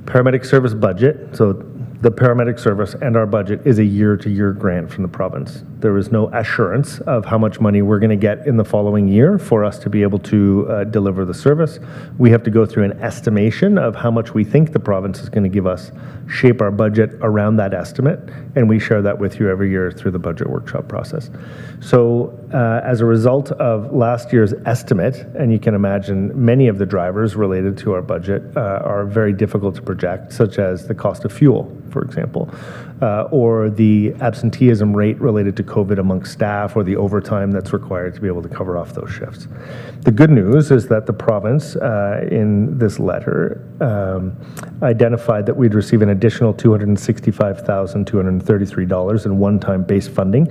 paramedic service budget, so the paramedic service and our budget is a year-to-year grant from the province. There was no assurance of how much money we're going to get in the following year for us to be able to deliver the service. We have to go through an estimation of how much we think the province is going to give us, shape our budget around that estimate, and we share that with you every year through the budget workshop process. So as a result of last year's estimate, and you can imagine many of the drivers related to our budget are very difficult to project, such as the cost of fuel, for example, or the absenteeism rate related to COVID amongst staff, or the overtime that's required to be able to cover off those shifts. The good news is that the province, in this letter, identified that we'd receive an additional $265,233 in one-time base funding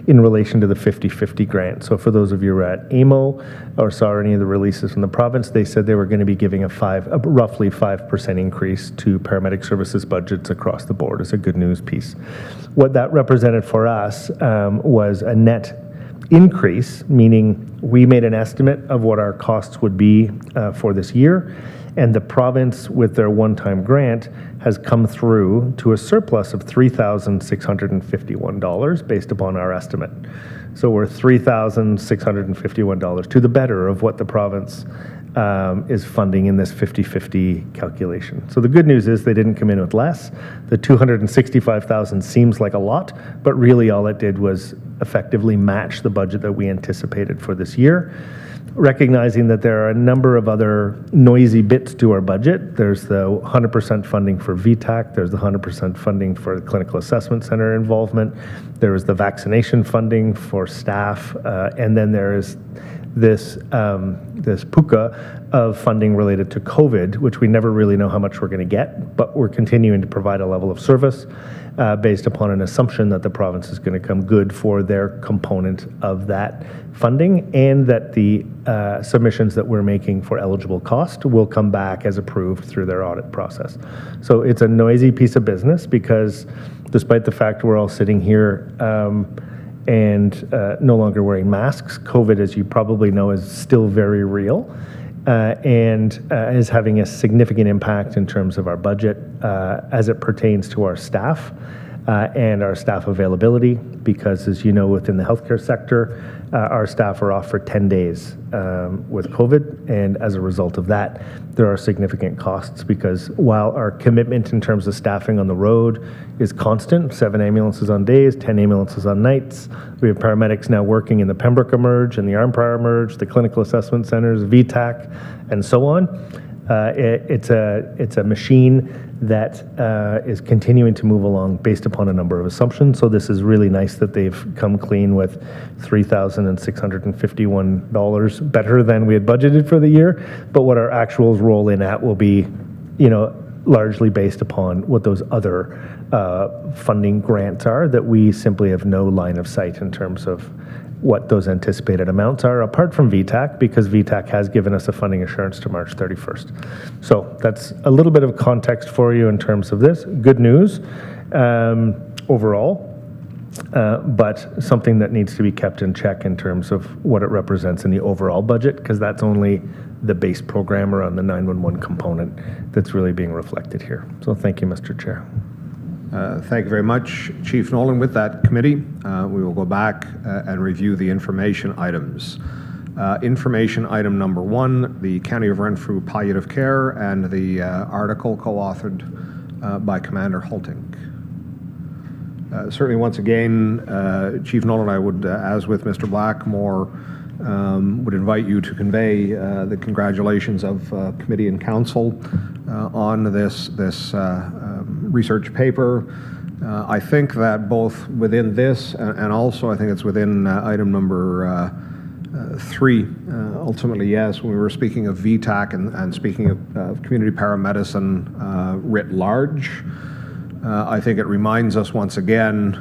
in relation to the 50/50 grant. So for those of you who are at AMO or saw any of the releases from the province, they said they were going to be giving a roughly 5% increase to paramedic services budgets across the board. It's a good news piece. What that represented for us was a net increase, meaning we made an estimate of what our costs would be for this year, and the province, with their one-time grant, has come through to a surplus of $3,651 based upon our estimate. So we're $3,651 to the better of what the province is funding in this 50/50 calculation. So the good news is they didn't come in with less. The $265,000 seems like a lot, but really all it did was effectively match the budget that we anticipated for this year. Recognizing that there are a number of other noisy bits to our budget. There's the 100% funding for VTAC, there's the 100% funding for the Clinical Assessment Center involvement, there is the vaccination funding for staff, and then there is this puka of funding related to COVID, which we never really know how much we're going to get, but we're continuing to provide a level of service based upon an assumption that the province is going to come good for their component of that funding, and that the submissions that we're making for eligible cost will come back as approved through their audit process. So it's a noisy piece of business because despite the fact we're all sitting here and no longer wearing masks, COVID, as you probably know, is still very real and is having a significant impact in terms of our budget as it pertains to our staff and our staff availability, because as you know, within the healthcare sector, our staff are off for 10 days with COVID, and as a result of that, there are significant costs, because while our commitment in terms of staffing on the road is constant, 7 ambulances on days, 10 ambulances on nights, we have paramedics now working in the Pembroke Emerge and the Arnprior Emerge, the clinical assessment centers, VTAC, and so on. It's a machine that is continuing to move along based upon a number of assumptions. So this is really nice that they've come clean with $3,651 better than we had budgeted for the year. But what our actuals roll in at will be, largely based upon what those other funding grants are that we simply have no line of sight in terms of what those anticipated amounts are, apart from VTAC, because VTAC has given us a funding assurance to March 31st. So that's a little bit of context for you in terms of this. Good news overall, but something that needs to be kept in check in terms of what it represents in the overall budget, because that's only the base program around the 911 component that's really being reflected here. So thank you, Mr. Chair. Thank you very much, Chief Nolan. With that committee, we will go back and review the information items. Information item number 1, the County of Renfrew Palliative Care, and the article co-authored by Commander Hulting. Certainly, once again, Chief Nolan, I would, as with Mr. Blackmore, would invite you to convey the congratulations of committee and council on this research paper. I think that both within this and also I think it's within item number 3, ultimately, yes, when we were speaking of VTAC and speaking of community paramedicine writ large, I think it reminds us once again,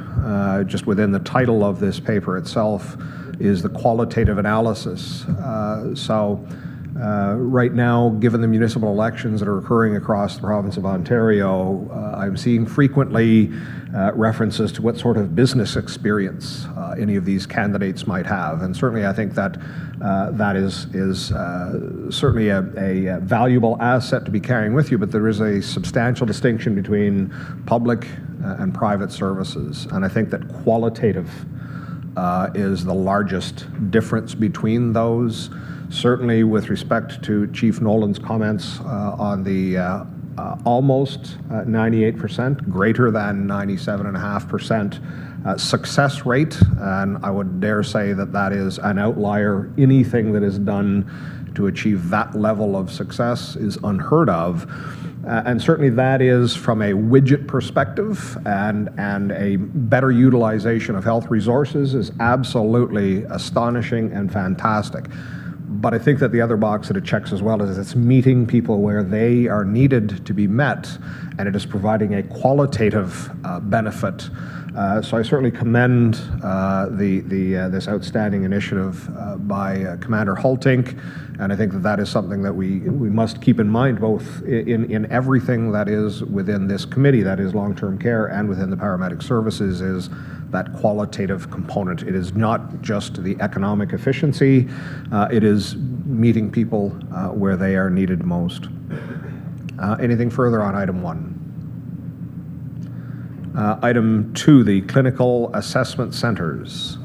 just within the title of this paper itself, is the qualitative analysis. Right now, given the municipal elections that are occurring across the province of Ontario, I'm seeing frequently references to what sort of business experience any of these candidates might have. And certainly I think that that is certainly a valuable asset to be carrying with you, but there is a substantial distinction between public and private services. And I think that qualitative is the largest difference between those. Certainly with respect to Chief Nolan's comments on the almost 98%, greater than 97.5% success rate, and I would dare say that that is an outlier. Anything that is done to achieve that level of success is unheard of. And certainly that is from a widget perspective, and a better utilization of health resources is absolutely astonishing and fantastic. But I think that the other box that it checks as well is it's meeting people where they are needed to be met, and it is providing a qualitative benefit. So I certainly commend this outstanding initiative by Commander Hultink, and I think that that is something that we must keep in mind both in everything that is within this committee, that is long-term care, and within the paramedic services, is that qualitative component. It is not just the economic efficiency, it is meeting people where they are needed most. Anything further on item 1? Item 2, the clinical assessment centers.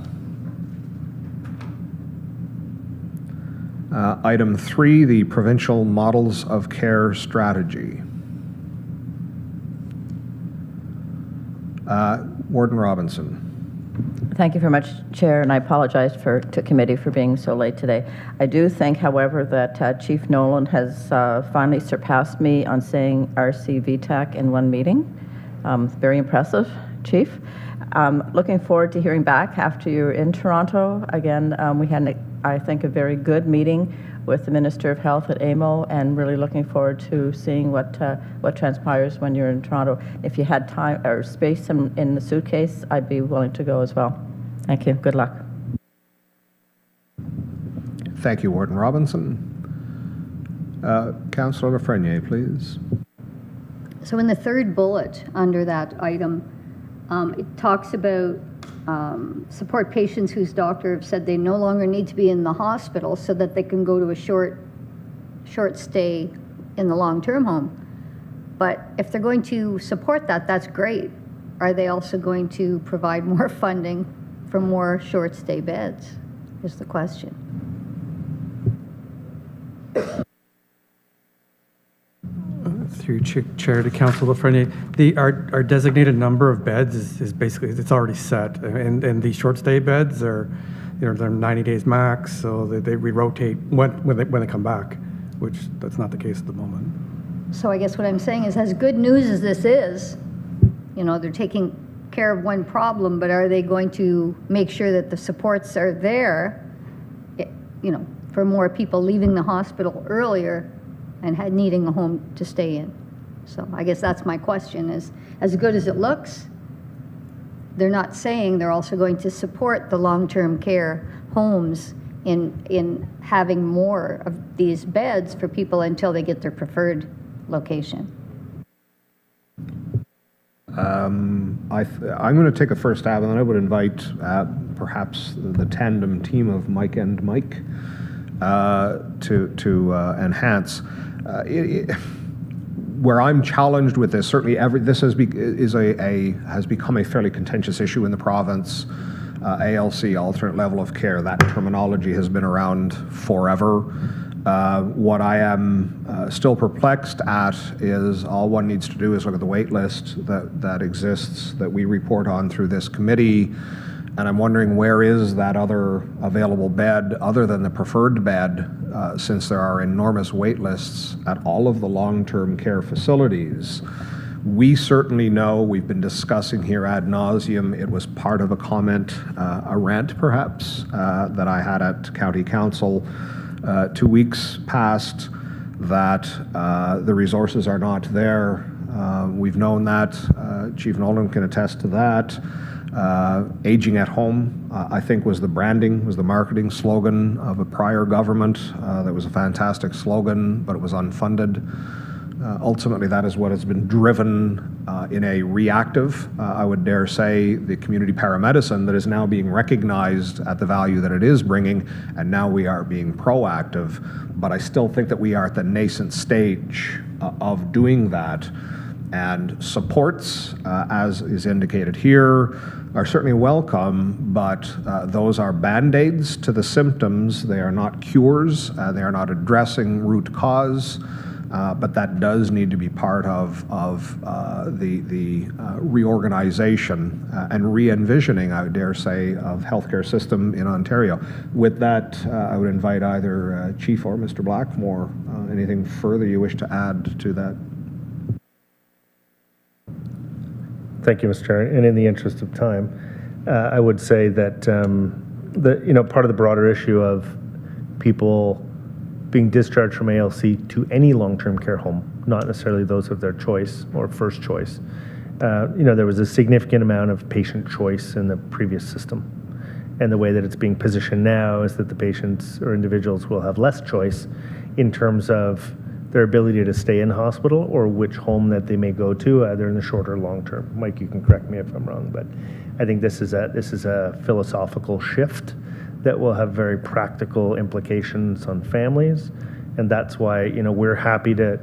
Item 3, the provincial models of care strategy. Warden Robinson. Thank you very much, Chair, and I apologize to committee for being so late today. I do think, however, that Chief Nolan has finally surpassed me on saying RCVTAC in one meeting. Very impressive, Chief. Looking forward to hearing back after you're in Toronto. Again, we had, I think, a very good meeting with the Minister of Health at AMO, and really looking forward to seeing what transpires when you're in Toronto. If you had time or space in the suitcase, I'd be willing to go as well. Thank you. Good luck. Thank you, Warden Robinson. Councillor Lafreniere, please. So in the third bullet under that item, it talks about support patients whose doctor have said they no longer need to be in the hospital so that they can go to a short stay in the long-term home. But if they're going to support that, that's great. Are they also going to provide more funding for more short stay beds, is the question. Through Chair to Councillor Lafreniere, our designated number of beds is basically, it's already set, and the short stay beds are, they're 90 days max, so they re-rotate when they come back, which that's not the case at the moment. So I guess what I'm saying is, as good news as this is, they're taking care of one problem, but are they going to make sure that the supports are there, for more people leaving the hospital earlier and needing a home to stay in? So I guess that's my question, is as good as it looks, they're not saying they're also going to support the long-term care homes in having more of these beds for people until they get their preferred location. I'm going to take a first stab, and then I would invite perhaps the tandem team of Mike and Mike to enhance. Where I'm challenged with this, certainly this has become a fairly contentious issue in the province. ALC, alternate level of care, that terminology has been around forever. What I am still perplexed at is all one needs to do is look at the wait list that exists, that we report on through this committee, and I'm wondering where is that other available bed other than the preferred bed, since there are enormous wait lists at all of the long-term care facilities. We certainly know, we've been discussing here ad nauseum, it was part of a comment, a rant perhaps, that I had at County Council 2 weeks past, that the resources are not there. We've known that. Chief Nolan can attest to that. Aging at home, I think, was the marketing slogan of a prior government. That was a fantastic slogan, but it was unfunded. Ultimately, that is what has been driven in a reactive, I would dare say, the community paramedicine that is now being recognized at the value that it is bringing, and now we are being proactive. But I still think that we are at the nascent stage of doing that. And supports, as is indicated here, are certainly welcome, but those are Band-Aids to the symptoms. They are not cures. They are not addressing root cause, but that does need to be part of the reorganization and re-envisioning, I dare say, of healthcare system in Ontario. With that, I would invite either Chief or Mr. Blackmore. Anything further you wish to add to that? Thank you, Mr. Chair. And in the interest of time, I would say that part of the broader issue of people being discharged from ALC to any long-term care home, not necessarily those of their choice or first choice. There was a significant amount of patient choice in the previous system. And the way that it's being positioned now is that the patients or individuals will have less choice in terms of their ability to stay in hospital or which home that they may go to, either in the short or long term. Mike, you can correct me if I'm wrong, but I think this is a philosophical shift that will have very practical implications on families, and that's why we're happy to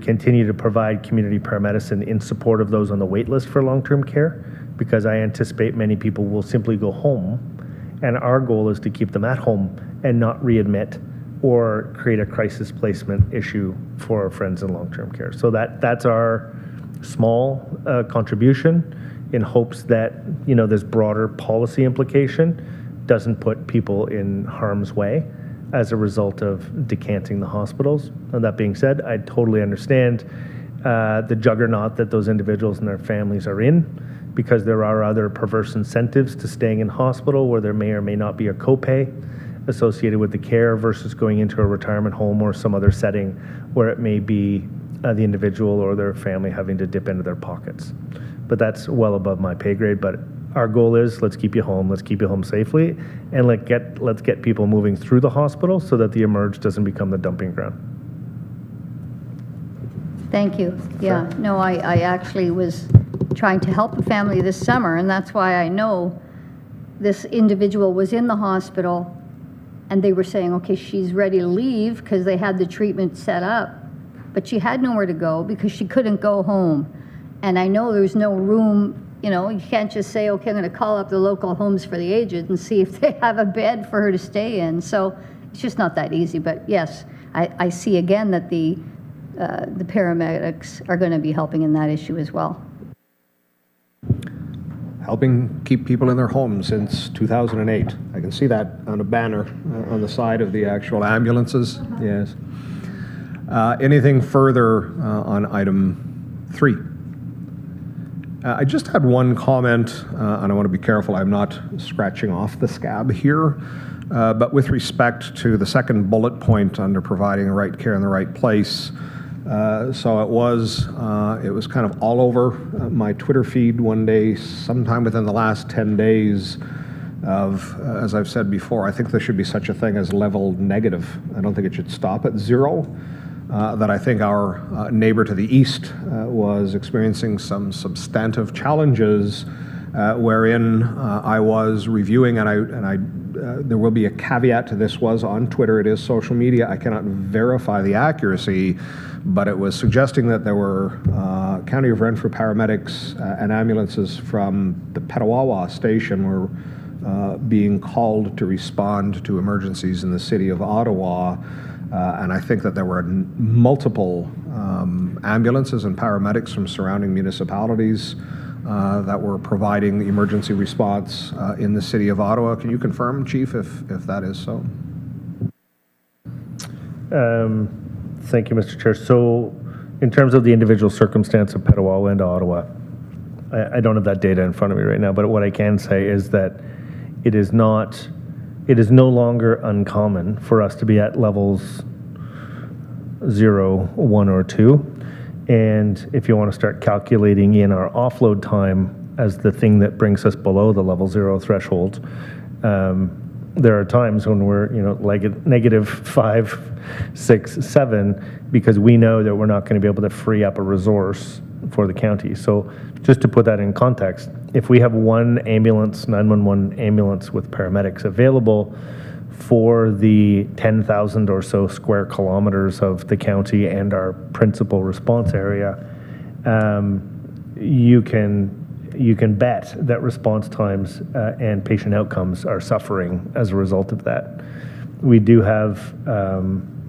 continue to provide community paramedicine in support of those on the wait list for long-term care, because I anticipate many people will simply go home, and our goal is to keep them at home and not readmit or create a crisis placement issue for our friends in long-term care. So that's our small contribution, in hopes that this broader policy implication doesn't put people in harm's way as a result of decanting the hospitals. And that being said, I totally understand the juggernaut that those individuals and their families are in, because there are other perverse incentives to staying in hospital where there may or may not be a copay associated with the care versus going into a retirement home or some other setting where it may be the individual or their family having to dip into their pockets. But that's well above my pay grade. But our goal is, let's keep you home safely, and let's get people moving through the hospital so that the emerge doesn't become the dumping ground. Thank you. Yeah, no, I actually was trying to help a family this summer, and that's why I know this individual was in the hospital, and they were saying, okay, she's ready to leave because they had the treatment set up, but she had nowhere to go because she couldn't go home. And I know there's no room, you can't just say, okay, I'm going to call up the local homes for the aged and see if they have a bed for her to stay in. So it's just not that easy. But yes, I see again that the paramedics are going to be helping in that issue as well. Helping keep people in their homes since 2008. I can see that on a banner on the side of the actual ambulances. Yes. Anything further on item 3? I just had one comment, and I want to be careful I'm not scratching off the scab here, but with respect to the second bullet point under providing the right care in the right place. So it was kind of all over my Twitter feed one day, sometime within the last 10 days of, as I've said before, I think there should be such a thing as level negative. I don't think it should stop at 0. That I think our neighbor to the east was experiencing some substantive challenges wherein I was reviewing, and there will be a caveat to this, was on Twitter, it is social media, I cannot verify the accuracy, but it was suggesting that there were County of Renfrew paramedics and ambulances from the Petawawa station were being called to respond to emergencies in the city of Ottawa. And I think that there were multiple ambulances and paramedics from surrounding municipalities that were providing the emergency response in the city of Ottawa. Can you confirm, Chief, if that is so? Thank you, Mr. Chair. So in terms of the individual circumstance of Petawawa and Ottawa, I don't have that data in front of me right now, but what I can say is that it is no longer uncommon for us to be at levels 0, 1, or 2. And if you want to start calculating in our offload time as the thing that brings us below the level 0 threshold, there are times when we're, like at -5, 6, 7, because we know that we're not going to be able to free up a resource for the county. So just to put that in context, if we have one ambulance, 911 ambulance with paramedics available for the 10,000 or so square kilometers of the county and our principal response area, you can you can bet that response times and patient outcomes are suffering as a result of that. We do have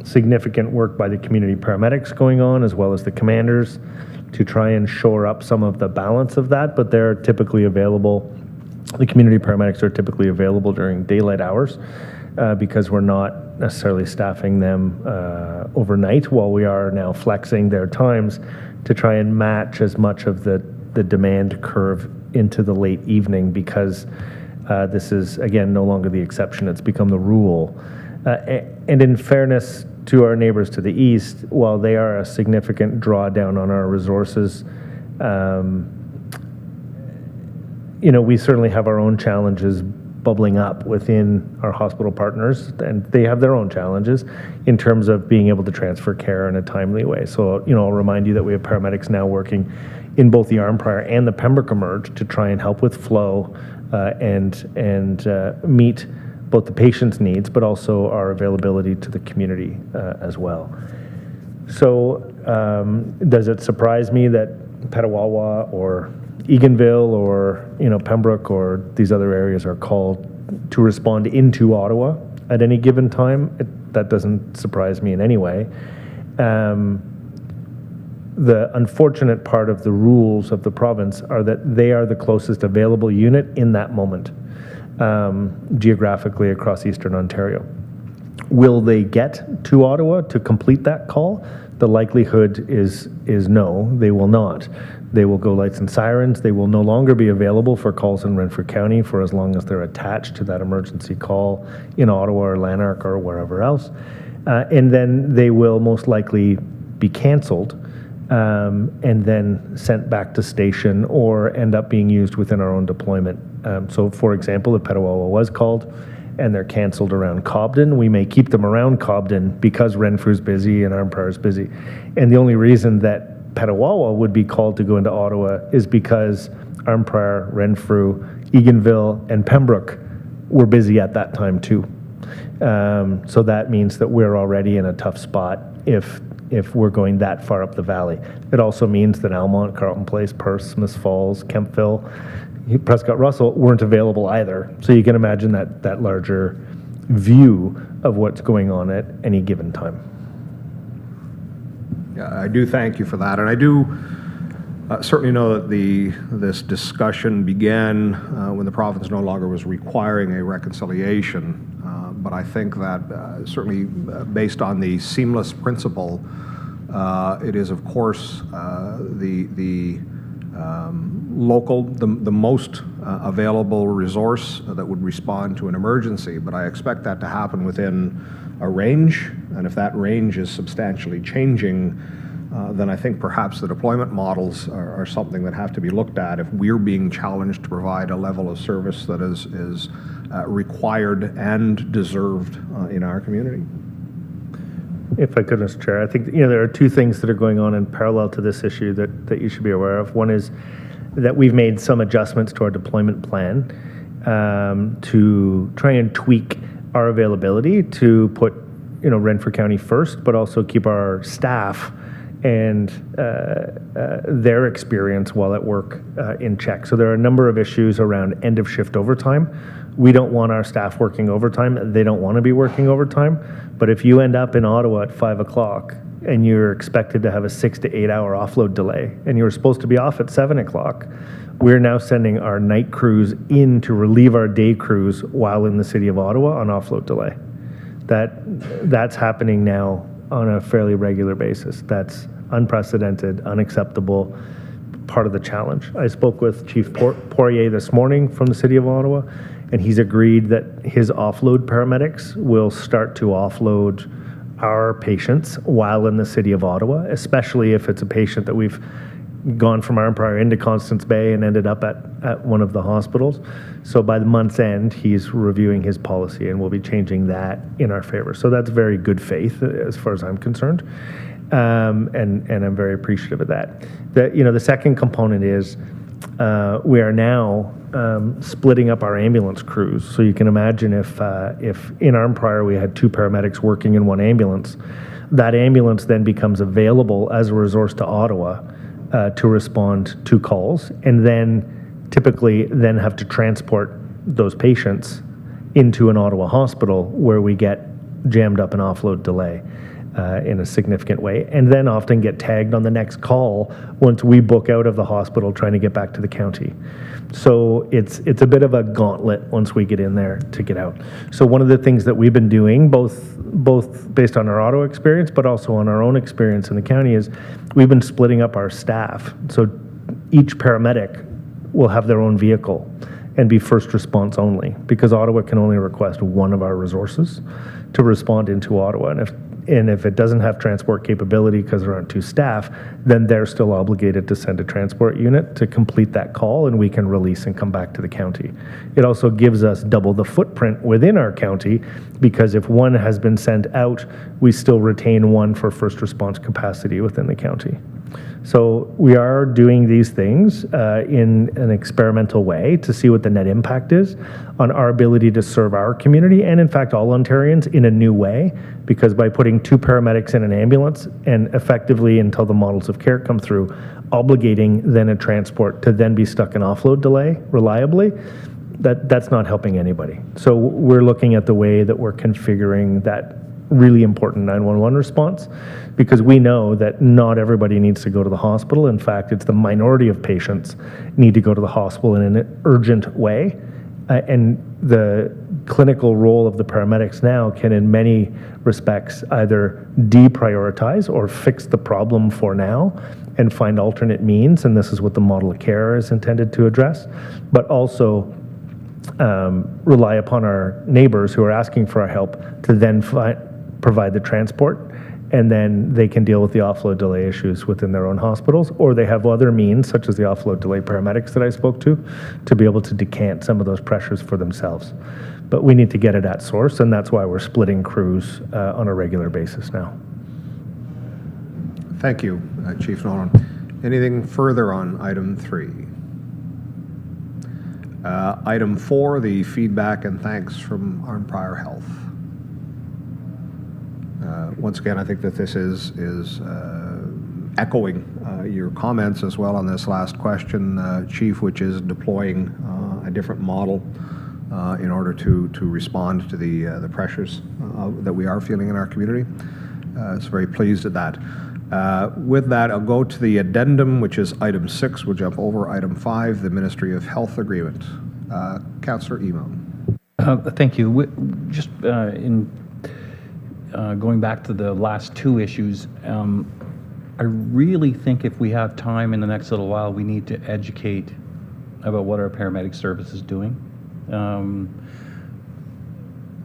significant work by the community paramedics going on, as well as the commanders, to try and shore up some of the balance of that, but they're typically available. The community paramedics are typically available during daylight hours because we're not necessarily staffing them overnight, while we are now flexing their times to try and match as much of the demand curve into the late evening, because this is, again, no longer the exception. It's become the rule. And in fairness to our neighbors to the east, while they are a significant drawdown on our resources, we certainly have our own challenges bubbling up within our hospital partners, and they have their own challenges in terms of being able to transfer care in a timely way. So, I'll remind you that we have paramedics now working in both the Arnprior and the Pembroke Emerge to try and help with flow and meet both the patient's needs, but also our availability to the community as well. So does it surprise me that Petawawa or Eganville or Pembroke or these other areas are called to respond into Ottawa at any given time? That doesn't surprise me in any way. The unfortunate part of the rules of the province are that they are the closest available unit in that moment, geographically across Eastern Ontario. Will they get to Ottawa to complete that call? The likelihood is no, they will not. They will go lights and sirens. They will no longer be available for calls in Renfrew County for as long as they're attached to that emergency call in Ottawa or Lanark or wherever else. And then they will most likely be canceled and then sent back to station or end up being used within our own deployment. So for example, if Petawawa was called and they're canceled around Cobden, we may keep them around Cobden because Renfrew's busy and Arnprior's busy. And the only reason that Petawawa would be called to go into Ottawa is because Arnprior, Renfrew, Eganville, and Pembroke were busy at that time too. So that means that we're already in a tough spot if we're going that far up the valley. It also means that Almont, Carleton Place, Perth, Smiths Falls, Kempville, Prescott Russell weren't available either. So you can imagine that larger view of what's going on at any given time. Yeah, I do thank you for that, and I do certainly know that this discussion began when the province no longer was requiring a reconciliation. But I think that certainly based on the seamless principle, it is of course the local, the most available resource that would respond to an emergency. But I expect that to happen within a range, and if that range is substantially changing, then I think perhaps the deployment models are something that have to be looked at if we're being challenged to provide a level of service that is required and deserved in our community. If I could, Mr. Chair, I think there are two things that are going on in parallel to this issue that you should be aware of. One is that we've made some adjustments to our deployment plan to try and tweak our availability to put Renfrew County first, but also keep our staff and their experience while at work in check. So there are a number of issues around end of shift overtime. We don't want our staff working overtime. They don't want to be working overtime. But if you end up in Ottawa at 5 o'clock and you're expected to have a 6 to 8 hour offload delay and you're supposed to be off at 7 o'clock, we're now sending our night crews in to relieve our day crews while in the city of Ottawa on offload delay. That's happening now on a fairly regular basis. That's unprecedented, unacceptable, part of the challenge. I spoke with Chief Poirier this morning from the City of Ottawa, and he's agreed that his offload paramedics will start to offload our patients while in the City of Ottawa, especially if it's a patient that we've gone from Arnprior into Constance Bay and ended up at one of the hospitals. So by the month's end, he's reviewing his policy and we'll be changing that in our favor. So that's very good faith as far as I'm concerned. And I'm very appreciative of that. The second component is we are now splitting up our ambulance crews. So you can imagine if in Arnprior we had 2 paramedics working in one ambulance, that ambulance then becomes available as a resource to Ottawa to respond to calls, and then typically then have to transport those patients into an Ottawa hospital where we get jammed up and offload delay in a significant way, and then often get tagged on the next call once we book out of the hospital trying to get back to the county. So it's a bit of a gauntlet once we get in there to get out. So one of the things that we've been doing, both based on our Ottawa experience, but also on our own experience in the county, is we've been splitting up our staff. So each paramedic will have their own vehicle and be first response only, because Ottawa can only request one of our resources to respond into Ottawa. And if it doesn't have transport capability because there aren't two staff, then they're still obligated to send a transport unit to complete that call, and we can release and come back to the county. It also gives us double the footprint within our county, because if one has been sent out, we still retain one for first response capacity within the county. So we are doing these things in an experimental way to see what the net impact is on our ability to serve our community, and in fact all Ontarians, in a new way, because by putting 2 paramedics in an ambulance and effectively, until the models of care come through, obligating then a transport to then be stuck in offload delay reliably, that's not helping anybody. So we're looking at the way that we're configuring that really important 911 response, because we know that not everybody needs to go to the hospital. In fact, it's the minority of patients need to go to the hospital in an urgent way. And the clinical role of the paramedics now can, in many respects, either deprioritize or fix the problem for now and find alternate means, and this is what the model of care is intended to address, but also rely upon our neighbors who are asking for our help to then provide the transport, and then they can deal with the offload delay issues within their own hospitals, or they have other means, such as the offload delay paramedics that I spoke to be able to decant some of those pressures for themselves. But we need to get it at source, and that's why we're splitting crews on a regular basis now. Thank you, Chief Nolan. Anything further on item 3? Item 4, the feedback and thanks from Arn Prior Health. Once again, I think that this is echoing your comments as well on this last question, Chief, which is deploying a different model in order to respond to the pressures that we are feeling in our community. So very pleased at that. With that, I'll go to the addendum, which is item 6. We'll jump over item 5, the Ministry of Health agreement. Councillor Emo. Thank you. Just going back to the last 2 issues, I really think if we have time in the next little while, we need to educate about what our paramedic service is doing.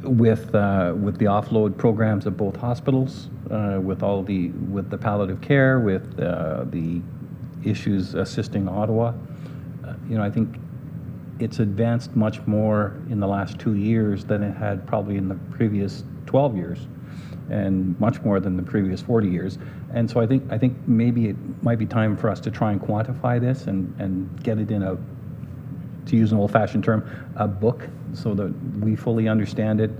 With the offload programs at both hospitals, with the palliative care, with the issues assisting Ottawa, I think it's advanced much more in the last 2 years than it had probably in the previous 12 years, and much more than the previous 40 years. And so I think maybe it might be time for us to try and quantify this and get it in a, to use an old-fashioned term, a book, so that we fully understand it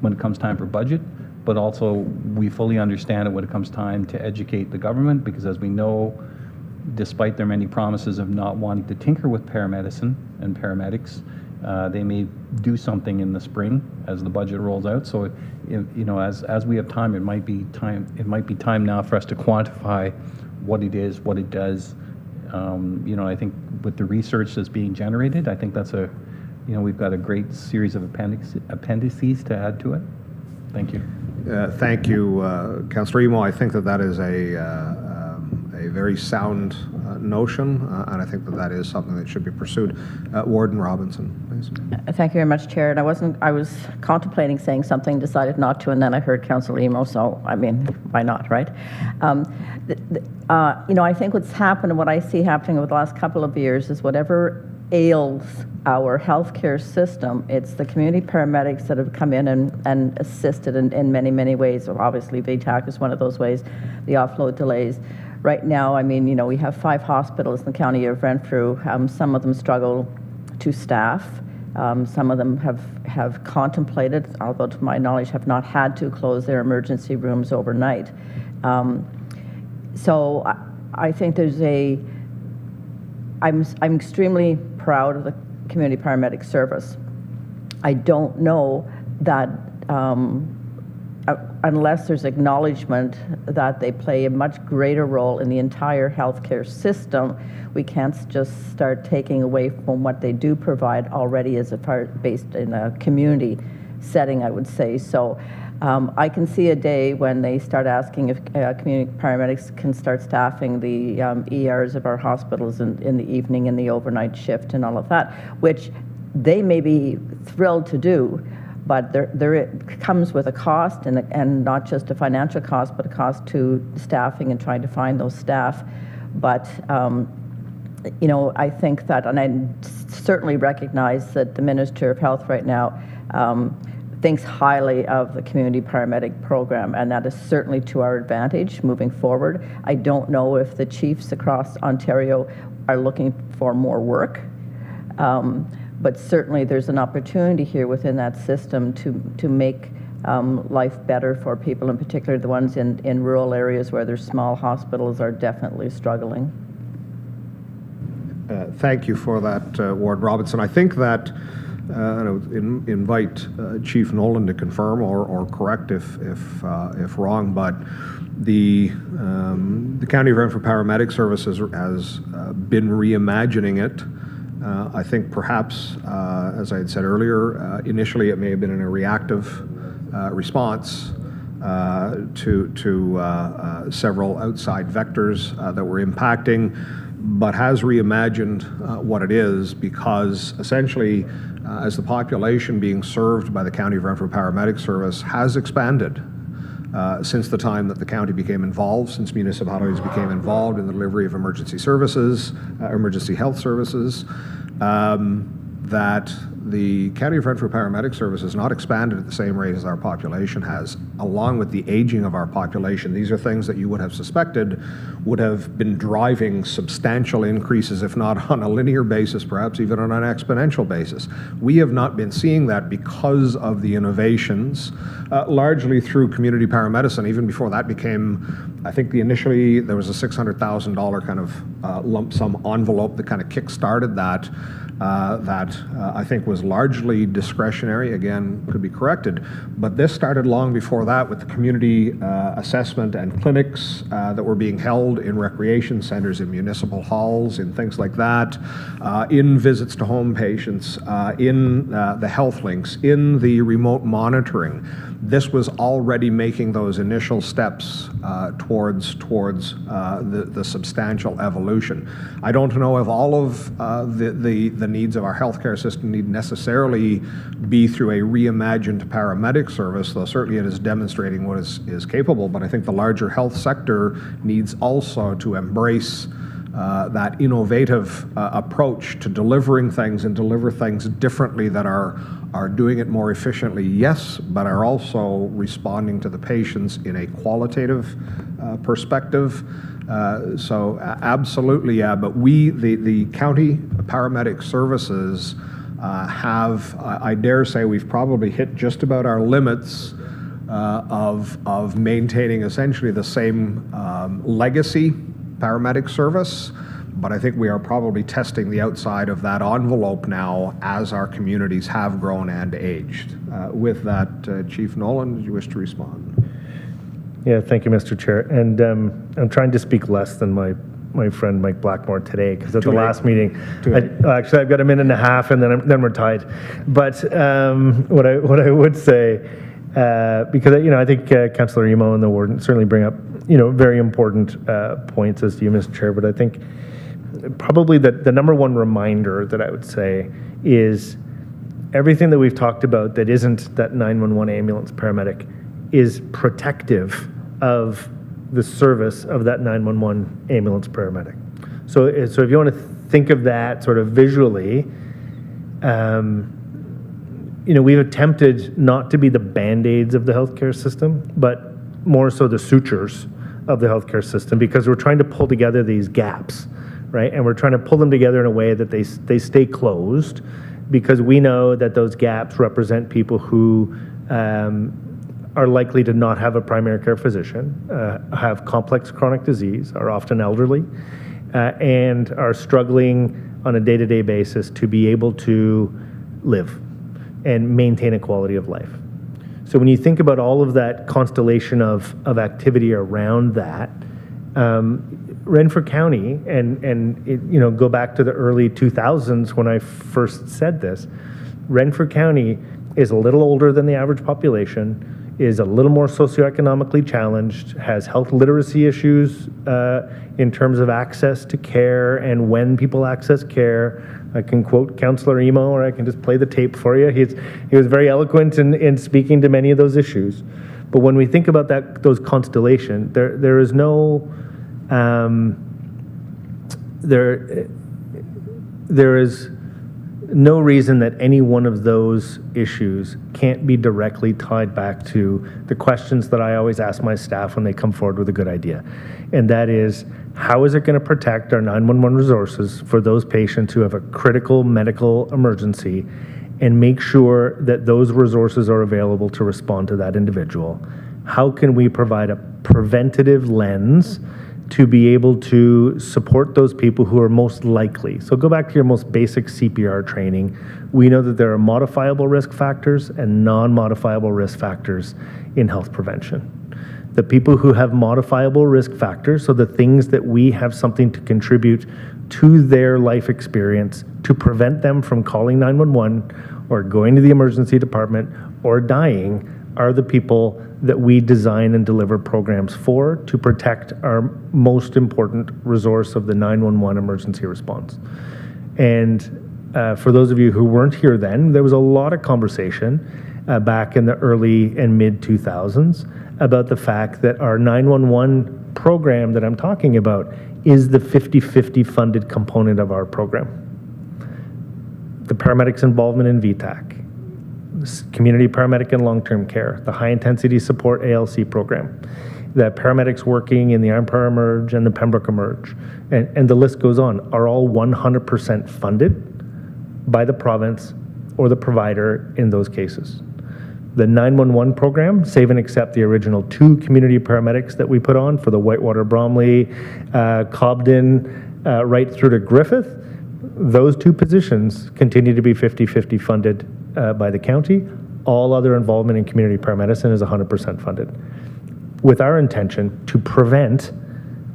when it comes time for budget, but also we fully understand it when it comes time to educate the government, because as we know, despite their many promises of not wanting to tinker with paramedicine and paramedics, they may do something in the spring as the budget rolls out. So, as we have time, it might be time now for us to quantify what it is, what it does. I think with the research that's being generated, I think that's we've got a great series of appendices to add to it. Thank you. Thank you, Councillor Emo. I think that is a very sound notion, and I think that is something that should be pursued. Warden Robinson, please. Thank you very much, Chair. And I was contemplating saying something, decided not to, and then I heard Councillor Emo, so I mean, why not, right? I think what's happened and what I see happening over the last couple of years is whatever ails our healthcare system, it's the community paramedics that have come in and assisted in many, many ways. So obviously, VTAC is one of those ways, the offload delays. Right now, I mean, we have 5 hospitals in the county of Renfrew. Some of them struggle to staff. Some of them have contemplated, although to my knowledge have not had to close their emergency rooms overnight. So I think I'm extremely proud of the community paramedic service. I don't know that unless there's acknowledgement that they play a much greater role in the entire healthcare system, we can't just start taking away from what they do provide already as a part based in a community setting, I would say. So I can see a day when they start asking if community paramedics can start staffing the ERs of our hospitals in the evening and the overnight shift and all of that, which they may be thrilled to do, but it comes with a cost, and not just a financial cost, but a cost to staffing and trying to find those staff. But you know, I think that, and I certainly recognize that the Minister of Health right now thinks highly of the community paramedic program, and that is certainly to our advantage moving forward. I don't know if the chiefs across Ontario are looking for more work, but certainly there's an opportunity here within that system to make life better for people, in particular the ones in rural areas where there's small hospitals are definitely struggling. Thank you for that, Ward Robinson. I think that I would invite Chief Nolan to confirm or correct if wrong, but the County of Renfrew Paramedic Services has been reimagining it. I think perhaps, as I had said earlier, initially it may have been in a reactive response to several outside vectors that were impacting, but has reimagined what it is, because essentially as the population being served by the County of Renfrew Paramedic Service has expanded since the time that the county became involved, since municipalities became involved in the delivery of emergency services, emergency health services, that the County of Renfrew Paramedic Service has not expanded at the same rate as our population has, along with the aging of our population. These are things that you would have suspected would have been driving substantial increases, if not on a linear basis, perhaps even on an exponential basis. We have not been seeing that because of the innovations, largely through community paramedicine. Even before that became, I think initially there was a $600,000 kind of lump sum envelope that kind of kick-started that. That I think was largely discretionary, again, could be corrected. But this started long before that with the community assessment and clinics that were being held in recreation centers, in municipal halls, in things like that, in visits to home patients, in the health links, in the remote monitoring. This was already making those initial steps towards the substantial evolution. I don't know if all of the needs of our healthcare system need necessarily be through a reimagined paramedic service, though certainly it is demonstrating what is capable. But I think the larger health sector needs also to embrace that innovative approach to delivering things, and deliver things differently, that are doing it more efficiently, yes, but are also responding to the patients in a qualitative perspective. So absolutely, yeah, but the county paramedic services have, I dare say, we've probably hit just about our limits of maintaining essentially the same legacy paramedic service, but I think we are probably testing the outside of that envelope now as our communities have grown and aged. With that, Chief Nolan, do you wish to respond? Yeah, thank you, Mr. Chair. And I'm trying to speak less than my friend Mike Blackmore today, because at the last meeting, actually I've got a minute and a half, and then we're tied. But what I would say, because I think Councillor Emo and the Warden certainly bring up very important points, as do you, Mr. Chair. But I think probably the number one reminder that I would say is everything that we've talked about that isn't that 911 ambulance paramedic is protective of the service of that 911 ambulance paramedic. So if you want to think of that sort of visually, we've attempted not to be the Band-Aids of the healthcare system, but more so the sutures of the healthcare system, because we're trying to pull together these gaps, right? And we're trying to pull them together in a way that they stay closed, because we know that those gaps represent people who are likely to not have a primary care physician, have complex chronic disease, are often elderly, and are struggling on a day-to-day basis to be able to live and maintain a quality of life. So when you think about all of that constellation of activity around that, Renfrew County, and it, go back to the early 2000s when I first said this, Renfrew County is a little older than the average population, is a little more socioeconomically challenged, has health literacy issues in terms of access to care and when people access care. I can quote Councillor Emo, or I can just play the tape for you. He was very eloquent in speaking to many of those issues. But when we think about those constellation, there is no there is no reason that any one of those issues can't be directly tied back to the questions that I always ask my staff when they come forward with a good idea. And that is, how is it going to protect our 911 resources for those patients who have a critical medical emergency, and make sure that those resources are available to respond to that individual? How can we provide a preventative lens to be able to support those people who are most likely? So go back to your most basic CPR training. We know that there are modifiable risk factors and non-modifiable risk factors in health prevention. The people who have modifiable risk factors, so the things that we have something to contribute to their life experience to prevent them from calling 911 or going to the emergency department or dying, are the people that we design and deliver programs for to protect our most important resource of the 911 emergency response. And for those of you who weren't here then, there was a lot of conversation back in the early and mid 2000s about the fact that our 911 program that I'm talking about is the 50-50 funded component of our program. The paramedics' involvement in VTAC, community paramedic and long-term care, the high-intensity support ALC program, the paramedics working in the Arm Power Emerge and the Pembroke Emerge, and the list goes on, are all 100% funded by the province or the provider in those cases. The 911 program, save and except the original 2 community paramedics that we put on for the Whitewater, Bromley, Cobden, right through to Griffith, those 2 positions continue to be 50-50 funded by the county. All other involvement in community paramedicine is 100% funded, with our intention to prevent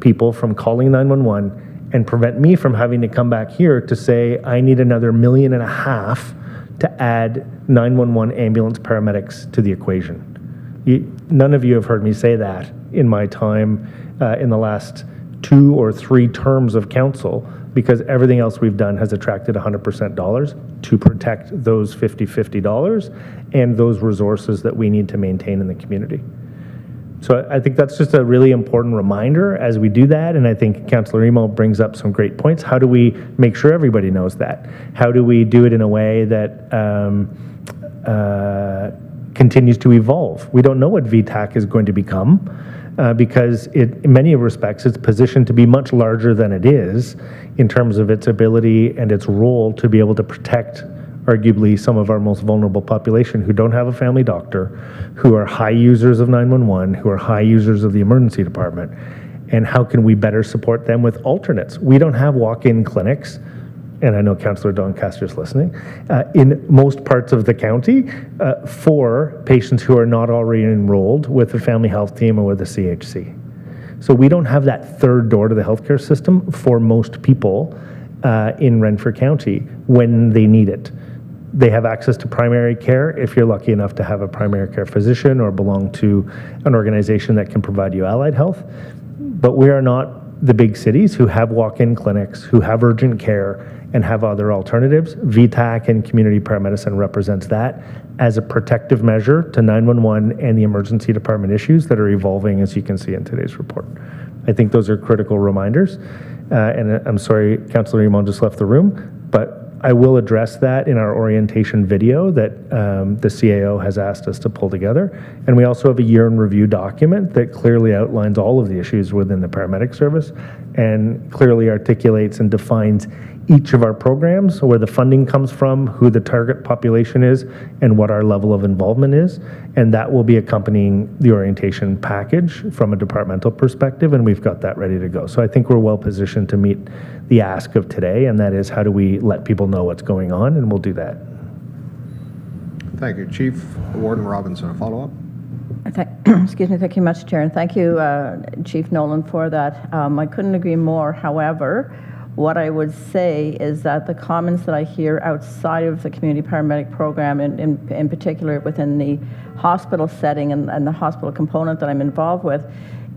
people from calling 911 and prevent me from having to come back here to say I need another $1.5 million to add 911 ambulance paramedics to the equation. None of you have heard me say that in my time in the last 2 or 3 terms of council, because everything else we've done has attracted 100% dollars to protect those 50-50 dollars and those resources that we need to maintain in the community. So I think that's just a really important reminder as we do that, and I think Councillor Emo brings up some great points. How do we make sure everybody knows that? How do we do it in a way that continues to evolve? We don't know what VTAC is going to become, because in many respects it's positioned to be much larger than it is in terms of its ability and its role to be able to protect arguably some of our most vulnerable population who don't have a family doctor, who are high users of 911, who are high users of the emergency department. And how can we better support them with alternates? We don't have walk-in clinics, and I know Councillor Doncaster's listening, in most parts of the county for patients who are not already enrolled with a family health team or with a CHC. So we don't have that third door to the healthcare system for most people in Renfrew County when they need it. They have access to primary care if you're lucky enough to have a primary care physician or belong to an organization that can provide you allied health. But we are not the big cities who have walk-in clinics, who have urgent care, and have other alternatives. VTAC and community paramedicine represents that as a protective measure to 911 and the emergency department issues that are evolving, as you can see in today's report. I think those are critical reminders. And I'm sorry, Councillor Emo just left the room, but I will address that in our orientation video that the CAO has asked us to pull together. And we also have a year in review document that clearly outlines all of the issues within the paramedic service and clearly articulates and defines each of our programs, where the funding comes from, who the target population is, and what our level of involvement is. And that will be accompanying the orientation package from a departmental perspective, and we've got that ready to go. So I think we're well positioned to meet the ask of today, and that is, how do we let people know what's going on, and we'll do that. Thank you. Chief Warden Robinson, a follow-up? Excuse me, thank you much, Chair, and thank you, Chief Nolan, for that. I couldn't agree more. However, what I would say is that the comments that I hear outside of the community paramedic program, in particular within the hospital setting and the hospital component that I'm involved with,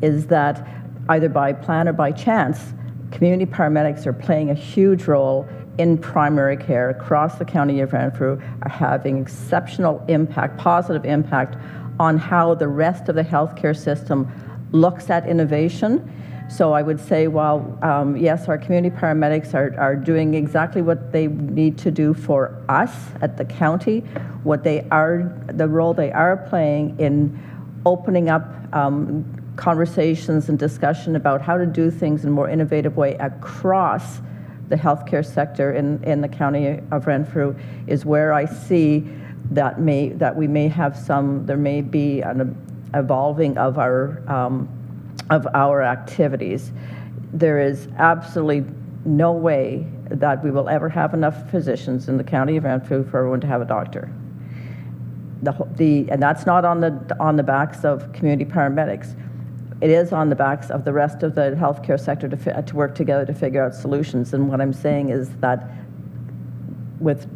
is that either by plan or by chance, community paramedics are playing a huge role in primary care across the county of Renfrew, are having exceptional impact, positive impact on how the rest of the healthcare system looks at innovation. So I would say, while yes, our community paramedics are doing exactly what they need to do for us at the county, the role they are playing in opening up conversations and discussion about how to do things in a more innovative way across the healthcare sector in the county of Renfrew, is where I see that we may have there may be an evolving of our activities. There is absolutely no way that we will ever have enough physicians in the county of Renfrew for everyone to have a doctor. And that's not on the backs of community paramedics. It is on the backs of the rest of the healthcare sector to work together to figure out solutions. And what I'm saying is that with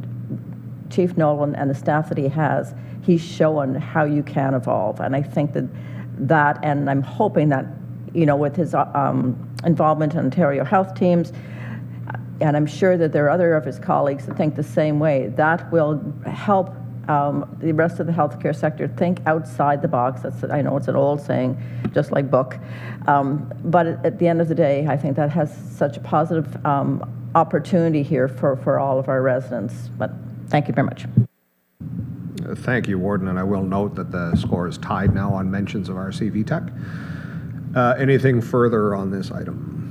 Chief Nolan and the staff that he has, he's shown how you can evolve. And I think that, and I'm hoping that, with his involvement in Ontario health teams, and I'm sure that there are other of his colleagues that think the same way, that will help the rest of the healthcare sector think outside the box. I know it's an old saying, just like book, but at the end of the day, I think that has such a positive opportunity here for all of our residents. But thank you very much. Thank you, Warden, and I will note that the score is tied now on mentions of RCV Tech. Anything further on this item?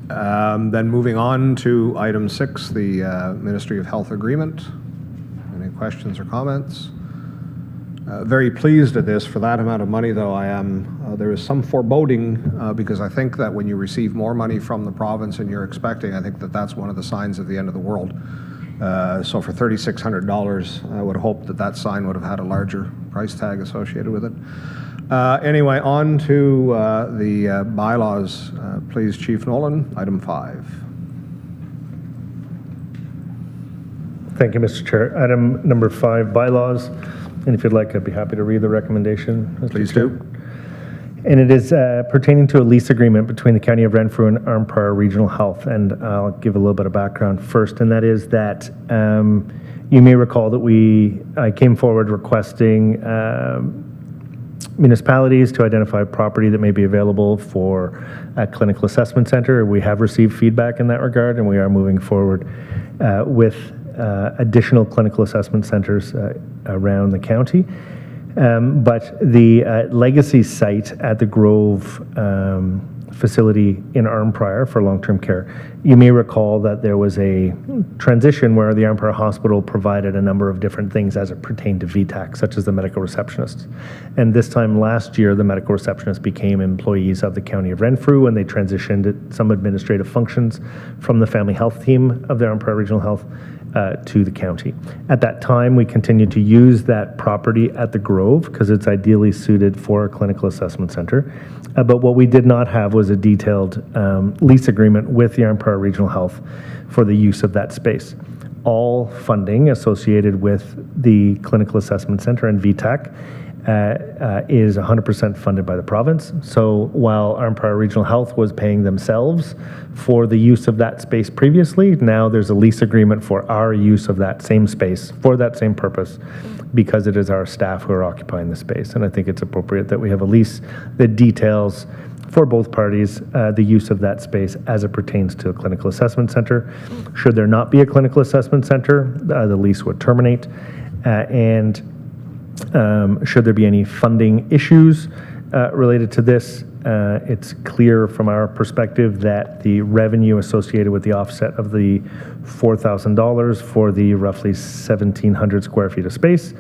Then moving on to item 6, the Ministry of Health Agreement. Any questions or comments? Very pleased at this. For that amount of money, though, there is some foreboding because I think that when you receive more money from the province than you're expecting, I think that that's one of the signs of the end of the world. So for $3,600, I would hope that sign would have had a larger price tag associated with it. Anyway, on to the bylaws. Please, Chief Nolan, item 5. Thank you, Mr. Chair. Item number 5, bylaws. And if you'd like, I'd be happy to read the recommendation. Mr. Please Chair. do. And it is pertaining to a lease agreement between the County of Renfrew and Armpire Regional Health. And I'll give a little bit of background first, and that is that you may recall that I came forward requesting municipalities to identify property that may be available for a clinical assessment center. We have received feedback in that regard, and we are moving forward with additional clinical assessment centers around the county. But the legacy site at the Grove facility in Armpire for long-term care, you may recall that there was a transition where the Armpire Hospital provided a number of different things as it pertained to VTAC, such as the medical receptionists. And this time last year, the medical receptionists became employees of the County of Renfrew, and they transitioned some administrative functions from the family health team of the Armpire Regional Health to the county. At that time, we continued to use that property at the Grove because it's ideally suited for a clinical assessment center. But what we did not have was a detailed lease agreement with the Armpire Regional Health for the use of that space. All funding associated with the clinical assessment center and VTAC is 100% funded by the province. So while Armpire Regional Health was paying themselves for the use of that space previously, now there's a lease agreement for our use of that same space for that same purpose, because it is our staff who are occupying the space. And I think it's appropriate that we have a lease that details for both parties the use of that space as it pertains to a clinical assessment center. Should there not be a clinical assessment center, the lease would terminate. And should there be any funding issues, Related to this, it's clear from our perspective that the revenue associated with the offset of the $4,000 for the roughly 1,700 square feet of space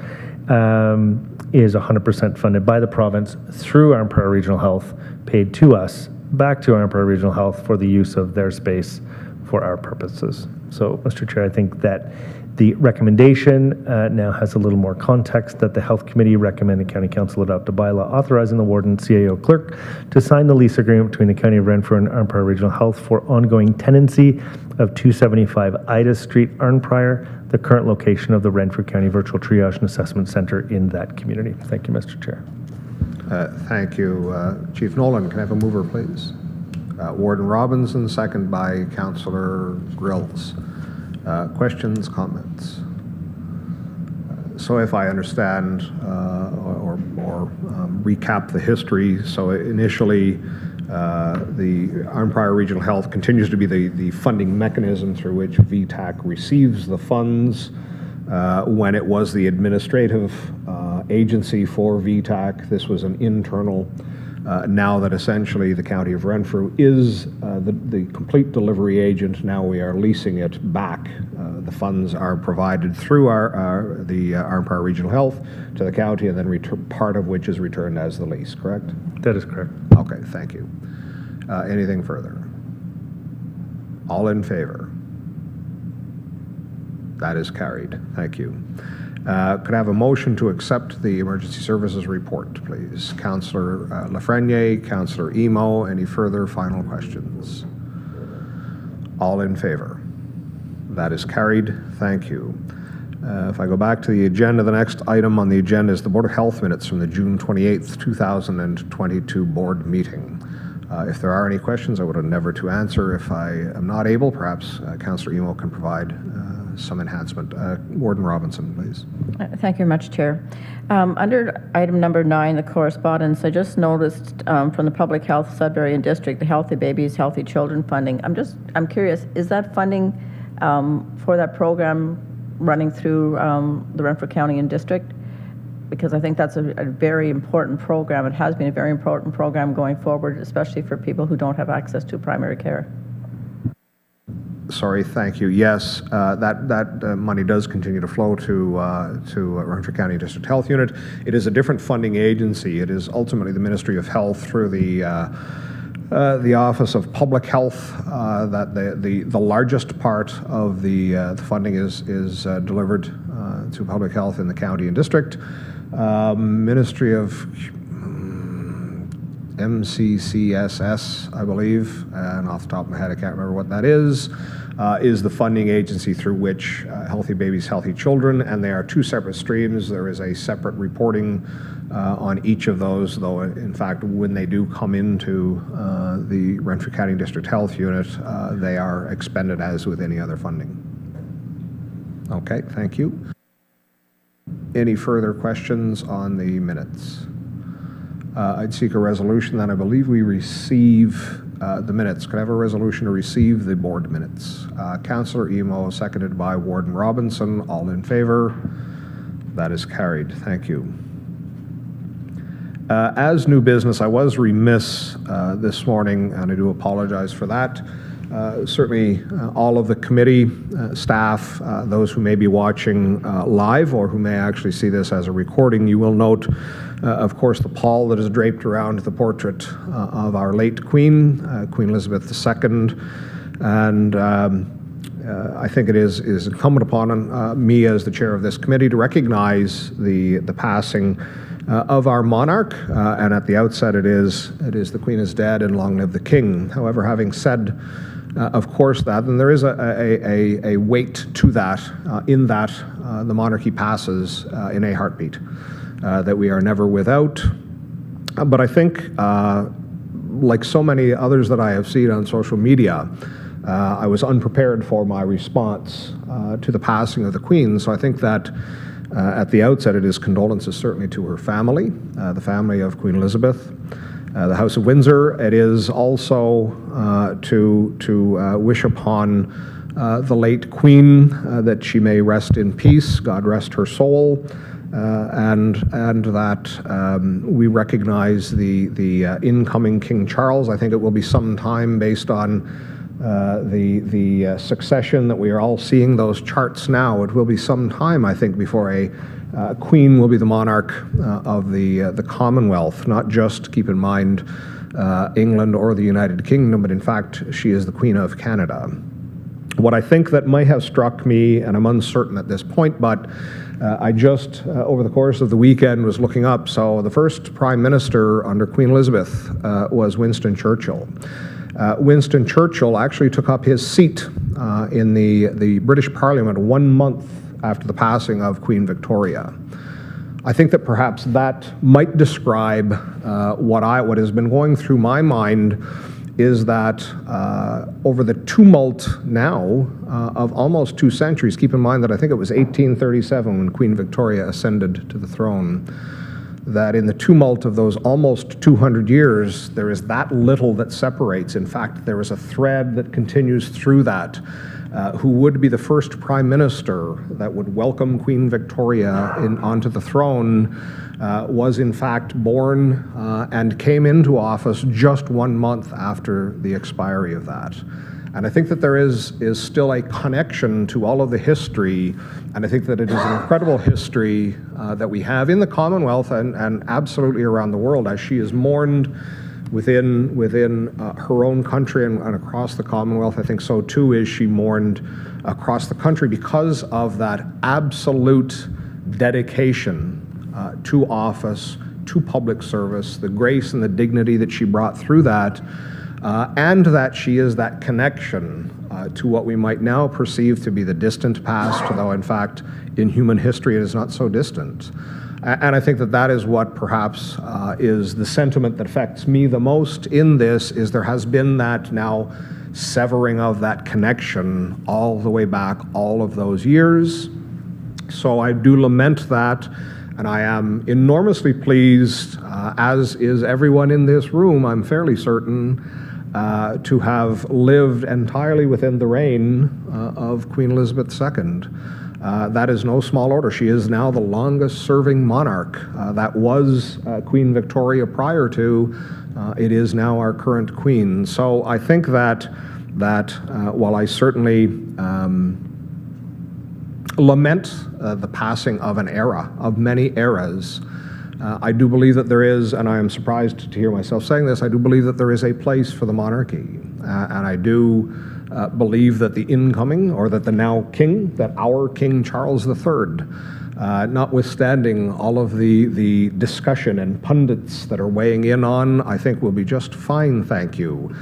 is 100% funded by the province through Arm Prairie Regional Health, paid to us, back to Arm Prairie Regional Health for the use of their space for our purposes. So, Mr. Chair, I think that the recommendation now has a little more context that the Health Committee recommended County Council adopt a bylaw authorizing the warden CAO clerk to sign the lease agreement between the County of Renfrew and Arm Prairie Regional Health for ongoing tenancy of 275 Ida Street, Arm Prairie, the current location of the Renfrew County Virtual Triage and Assessment Center in that community. Thank you, Mr. Chair. Thank you. Chief Nolan, can I have a mover, please? Warden Robinson, second by Councillor Grills. Questions, comments? So if I understand or recap the history, so initially the Arm Prairie Regional Health continues to be the funding mechanism through which VTAC receives the funds. When it was the administrative agency for VTAC, this was an internal. Now that essentially the County of Renfrew is the complete delivery agent, now we are leasing it back. The funds are provided through the Arm Prairie Regional Health to the county, and then part of which is returned as the lease, correct? That is correct. Okay, thank you. Anything further? All in favor? That is carried. Thank you. Could I have a motion to accept the emergency services report, please? Councillor Lafreniere, Councillor Emo, any further final questions? All in favor? That is carried. Thank you. If I go back to the agenda, the next item on the agenda is the Board of Health minutes from the June 28th, 2022 board meeting. If there are any questions, I would endeavor to answer. If I am not able, perhaps Councillor Emo can provide some enhancement. Warden Robinson, please. Thank you very much, Chair. Under item number 9, the correspondence, I just noticed from the Public Health Sudbury and District, the Healthy Babies, Healthy Children funding. I'm curious, is that funding for that program running through the Renfrew County and District? Because I think that's a very important program. It has been a very important program going forward, especially for people who don't have access to primary care. Sorry, thank you. Yes, that money does continue to flow to Renfrew County District Health Unit. It is a different funding agency. It is ultimately the Ministry of Health through the Office of Public Health that the largest part of the funding is delivered to public health in the county and district. Ministry of MCCSS, I believe, and off the top of my head I can't remember what that is the funding agency through which Healthy Babies, Healthy Children, and they are two separate streams. There is a separate reporting on each of those, though in fact when they do come into the Renfrew County District Health Unit, they are expended as with any other funding. Okay, thank you. Any further questions on the minutes? I'd seek a resolution that I believe we receive the minutes. Could I have a resolution to receive the board minutes? Councillor Emo, seconded by Warden Robinson. All in favor? That is carried. Thank you. As new business, I was remiss this morning, and I do apologize for that. Certainly all of the committee staff, those who may be watching live or who may actually see this as a recording, you will note, of course, the pall that is draped around the portrait of our late Queen, Queen Elizabeth II. And I think it is incumbent upon me as the chair of this committee to recognize the passing of our monarch. And at the outset, it is the Queen is dead and long live the King. However, having said of course that, and there is a weight to that, in that the monarchy passes in a heartbeat, that we are never without. But I think, like so many others that I have seen on social media, I was unprepared for my response to the passing of the Queen. So I think that at the outset, it is condolences certainly to her family, the family of Queen Elizabeth, the House of Windsor. It is also to wish upon the late Queen that she may rest in peace. God rest her soul. and that we recognize the incoming King Charles. I think it will be some time based on the succession that we are all seeing those charts now. It will be some time, I think, before a queen will be the monarch of the Commonwealth, not just, keep in mind, England or the United Kingdom, but in fact, she is the Queen of Canada. What I think that might have struck me, and I'm uncertain at this point, but I just, over the course of the weekend, was looking up. So the first Prime Minister under Queen Elizabeth was Winston Churchill. Winston Churchill actually took up his seat in the British Parliament 1 month after the passing of Queen Victoria. I think that perhaps that might describe what has been going through my mind is that over the tumult now of almost 2 centuries, keep in mind that I think it was 1837 when Queen Victoria ascended to the throne, that in the tumult of those almost 200 years, there is that little that separates. In fact, there is a thread that continues through that. Who would be the first Prime Minister that would welcome Queen Victoria onto the throne was in fact born and came into office just 1 month after the expiry of that. And I think that there is still a connection to all of the history, and I think that it is an incredible history that we have in the Commonwealth and absolutely around the world, as she is mourned within her own country and across the Commonwealth. I think so too is she mourned across the country because of that absolute dedication to office, to public service, the grace and the dignity that she brought through that, and that she is that connection to what we might now perceive to be the distant past, though in fact in human history it is not so distant. And I think that that is what perhaps is the sentiment that affects me the most in this, is there has been that now severing of that connection all the way back all of those years. So I do lament that, and I am enormously pleased, as is everyone in this room, I'm fairly certain, to have lived entirely within the reign of Queen Elizabeth II. That is no small order. She is now the longest serving monarch. That was Queen Victoria prior to. It is now our current queen. So I think that while I certainly lament the passing of an era, of many eras, I do believe that there is, and I am surprised to hear myself saying this, I do believe that there is a place for the monarchy. And I do believe that the incoming, or that the now king, that our King Charles III, notwithstanding all of the discussion and pundits that are weighing in on, I think will be just fine, thank you.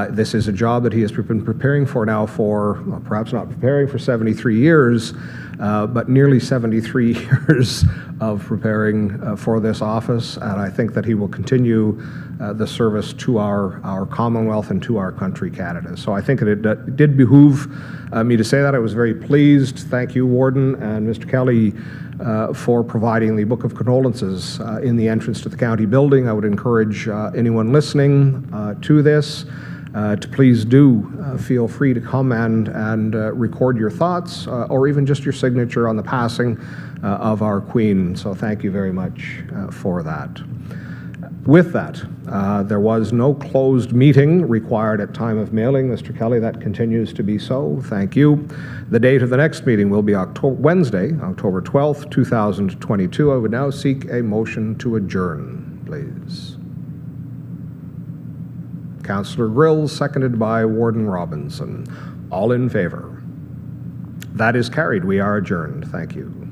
This is a job that he has been preparing for now for, well, perhaps not preparing for 73 years, but nearly 73 years of preparing for this office, and I think that he will continue the service to our Commonwealth and to our country, Canada. So I think it did behoove me to say that. I was very pleased. Thank you, Warden and Mr. Kelly, for providing the Book of Condolences in the entrance to the county building. I would encourage anyone listening to this to please do feel free to come and record your thoughts or even just your signature on the passing of our Queen. So thank you very much for that. With that, there was no closed meeting required at time of mailing. Mr. Kelly, that continues to be so. Thank you. The date of the next meeting will be Wednesday, October 12th, 2022. I would now seek a motion to adjourn, please. Councillor Grills, seconded by Warden Robinson. All in favor? That is carried. We are adjourned. Thank you.